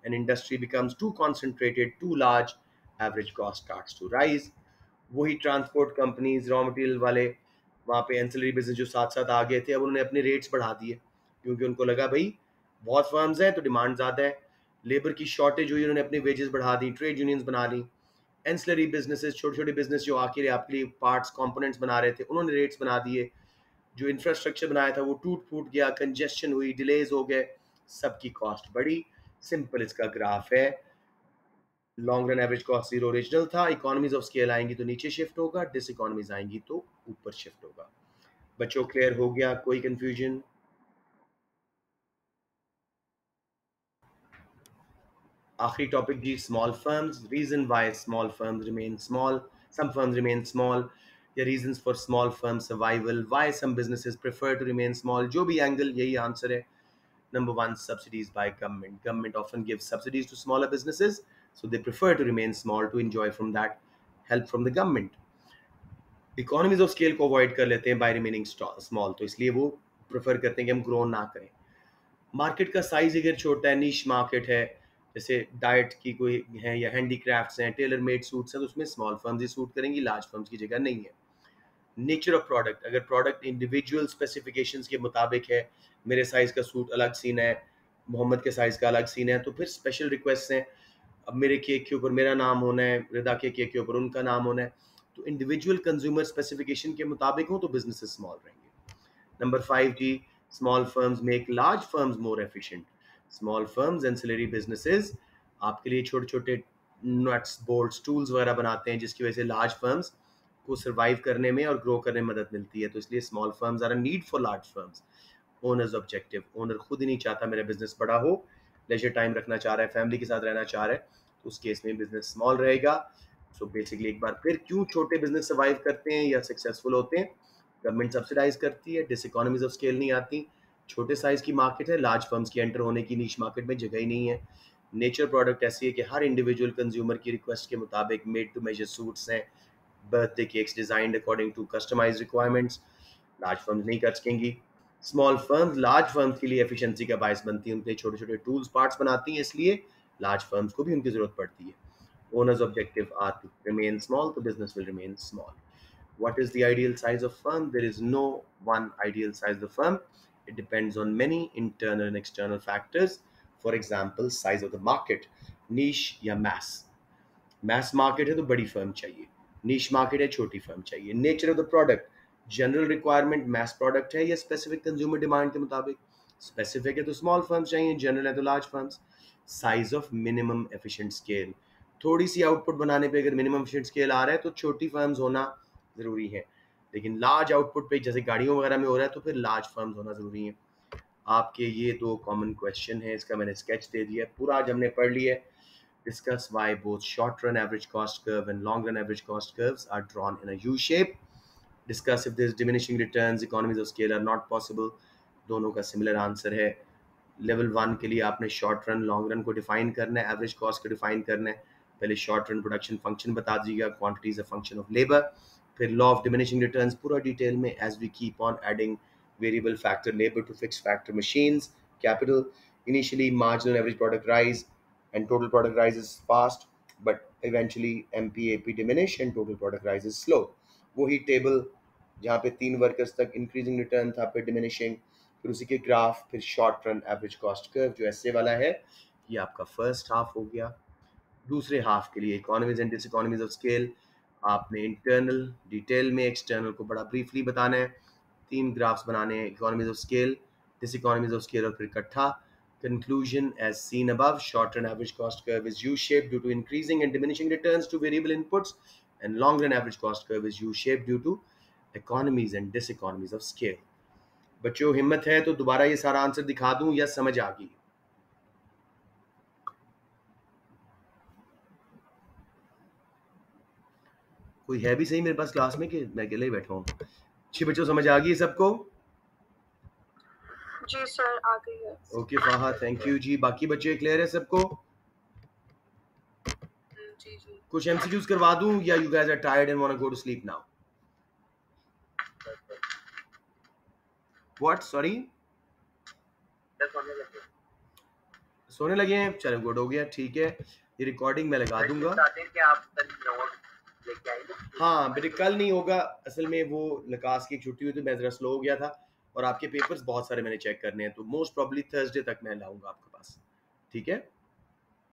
and industry becomes too concentrated, too large, average cost starts to rise. वही ट्रांसपोर्ट कंपनीज, रॉ मटेरियल वाले, वहाँ पे एंसिलरी बिजनेस जो साथ साथ आ गए थे, अब उन्होंने अपने रेट्स बढ़ा दिए, क्योंकि उनको लगा भाई बहुत फर्म्स हैं तो डिमांड ज़्यादा है, लेबर की शॉर्टेज हुई, उन्होंने अपनी वेजेस बढ़ा दी, ट्रेड यूनियंस बना ली। एंसिलरी बिजनेसेस, छोटे छोटे बिजनेस जो आके आपके लिए पार्ट्स कंपोनेंट्स बना रहे थे, उन्होंने रेट्स बना दिए। जो इंफ्रास्ट्रक्चर बनाया था वो टूट फूट गया, कंजेशन हुई, डिलेज हो गए, सबकी कॉस्ट बढ़ी। सिंपल इसका ग्राफ है। Long run average cost zero original था, इकोनॉमीज ऑफ स्केल आएंगी तो नीचे शिफ्ट होगा, डिस इकोनॉमीज आएंगी तो ऊपर शिफ्ट होगा। बच्चों क्लियर हो गया? कोई कंफ्यूजन? आखिरी टॉपिक जी, small firms, reason why small firms remain small, some firms remain small, या reasons for small firm survival, why some businesses prefer to remain small. जो भी एंगल, यही आंसर है। Number one, subsidies by government. Government often gives subsidies to smaller businesses, so they prefer to remain small to enjoy from that help from the government. Economies of scale को avoid कर लेते हैं by remaining small, तो इसलिए वो prefer करते हैं कि हम grow ना करें। मार्केट का साइज अगर छोटा है, नीश मार्केट है, जैसे डाइट की कोई है या हैंडीक्राफ्ट्स हैं, टेलर मेड सूट्स हैं, तो उसमें स्मॉल फर्म्स ही सूट करेंगी, लार्ज फर्म्स की जगह नहीं है। नेचर ऑफ प्रोडक्ट, अगर प्रोडक्ट इंडिविजुअल स्पेसिफिकेशंस के मुताबिक है, मेरे साइज़ का सूट अलग सीन है, मोहम्मद के साइज़ का अलग सीन है, तो फिर स्पेशल रिक्वेस्ट हैं। अब मेरे केक के ऊपर मेरा नाम होना है, रिदा के केक के ऊपर उनका नाम होना है, तो इंडिविजुअल कंज्यूमर स्पेसिफिकेशन के मुताबिक हो तो बिजनेसेस स्मॉल रहेंगे। नंबर 5 जी, small firms make large firms more efficient. Small firms ancillary businesses आपके लिए छोटे छोटे नट्स बोल्ट्स टूल्स वगैरह बनाते हैं, जिसकी वजह से लार्ज फर्म्स को सर्वाइव करने में और ग्रो करने में मदद मिलती है। तो इसलिए small firms are a need for large firms. Owners objective, owner खुद ही नहीं चाहता मेरा बिजनेस बड़ा हो, लेजर टाइम रखना चाह रहा है, फैमिली के साथ रहना चाह रहा है, तो उस केस में बिजनेस स्मॉल रहेगा। सो बेसिकली एक बार फिर, क्यों छोटे बिजनेस सर्वाइव करते हैं या सक्सेसफुल होते हैं? गवर्नमेंट सब्सिडाइज करती है, डिस इकोनॉमीज ऑफ स्केल नहीं आती, छोटे साइज की मार्केट है, लार्ज फर्म्स की एंटर होने की नीश मार्केट में जगह ही नहीं है। नेचर प्रोडक्ट ऐसी है कि हर इंडिविजुअल कंज्यूमर की रिक्वेस्ट के मुताबिक मेड टू मेजर सूट्स हैं, birthday cakes designed according to customised requirements, large firms नहीं कर सकेंगी। स्मॉल फर्म्स लार्ज फर्म्स के लिए एफिशिएंसी का बायस बनती है, उनके छोटे छोटे टूल्स पार्ट्स बनाती हैं, इसलिए लार्ज फर्म्स को भी उनकी जरूरत पड़ती है। Owners objective are to remain small, तो business will remain small. What is the ideal size of firm? There is no one ideal size of the firm. It depends on many internal and external factors. For example, size of the market, niche या mass. Mass market है तो बड़ी firm चाहिए, niche market है छोटी firm चाहिए। Nature of the product, general requirement mass product है या specific consumer demand के मुताबिक, specific है तो small firms चाहिए, general है तो large firms। Size of minimum efficient scale, थोड़ी सी आउटपुट बनाने पे अगर मिनिमम एफिशिएंट स्केल आ रहा है तो छोटी फर्म्स होना ज़रूरी है, लेकिन लार्ज आउटपुट पे जैसे गाड़ियों वगैरह में हो रहा है तो फिर लार्ज फर्म्स होना ज़रूरी है। आपके ये दो कॉमन क्वेश्चन है, इसका मैंने स्केच दे दिया, पूरा आज हमने पढ़ लिया है। Discuss why both short run average cost curve and long run average cost curves are drawn in a U shape. Discuss if there's diminishing returns, economies of scale are not possible. दोनों का सिमिलर आंसर है। लेवल 1 के लिए आपने शॉर्ट रन लॉन्ग रन को डिफाइन करना है, एवरेज कॉस्ट को डिफाइन करना है। पहले शॉर्ट रन प्रोडक्शन फंक्शन बता दीजिएगा, quantity is a function of labour, फिर लॉ ऑफ डिमिनिशिंग रिटर्न्स पूरा डिटेल में as we keep on adding variable factor labour to fix factor machines, capital, initially marginal average product rise and total product rises fast, but eventually MPAP diminish and total product rises slow. वही टेबल जहाँ पे 3 वर्कर्स तक इंक्रीजिंग रिटर्न था, फिर डिमिनिशिंग, फिर उसी के ग्राफ, फिर short run average cost curve जो ऐसे वाला है। ये आपका फर्स्ट हाफ हो गया। दूसरे हाफ के लिए economies and diseconomies of scale, आपने इंटरनल डिटेल में, एक्सटर्नल को बड़ा ब्रीफली बताना है। 3 ग्राफ्स बनाने हैं, economies of scale, diseconomies of scale और फिर इकट्ठा। Conclusion, as seen above, short run average cost curve is U-shaped due to increasing and diminishing returns to variable inputs, and long run average cost curve is U-shaped due to economies and diseconomies of scale. बच्चों हिम्मत है तो दोबारा ये सारा आंसर दिखा दूं या समझ आ गई? कोई है भी सही मेरे पास क्लास में कि मैं अकेले ही बैठा हूँ? अच्छी बच्चों समझ आ गई सबको? जी सर आ गई है। ओके फाहा, थैंक यू जी। बाकी बच्चे क्लियर है सबको? जी जी। कुछ एमसीक्यूज करवा दूं या you guys are tired and want to go to sleep now? What? Sorry, सोने लगे हैं? चलो गुड हो गया, ठीक है। ये रिकॉर्डिंग मैं लगा दूंगा। हाँ बेटे कल नहीं होगा, असल में वो लकास की छुट्टी हुई तो मैं जरा स्लो हो गया था, और आपके पेपर्स बहुत सारे मैंने चेक करने हैं, तो मोस्ट प्रॉब्ली थर्सडे तक मैं लाऊंगा आपके पास, ठीक है।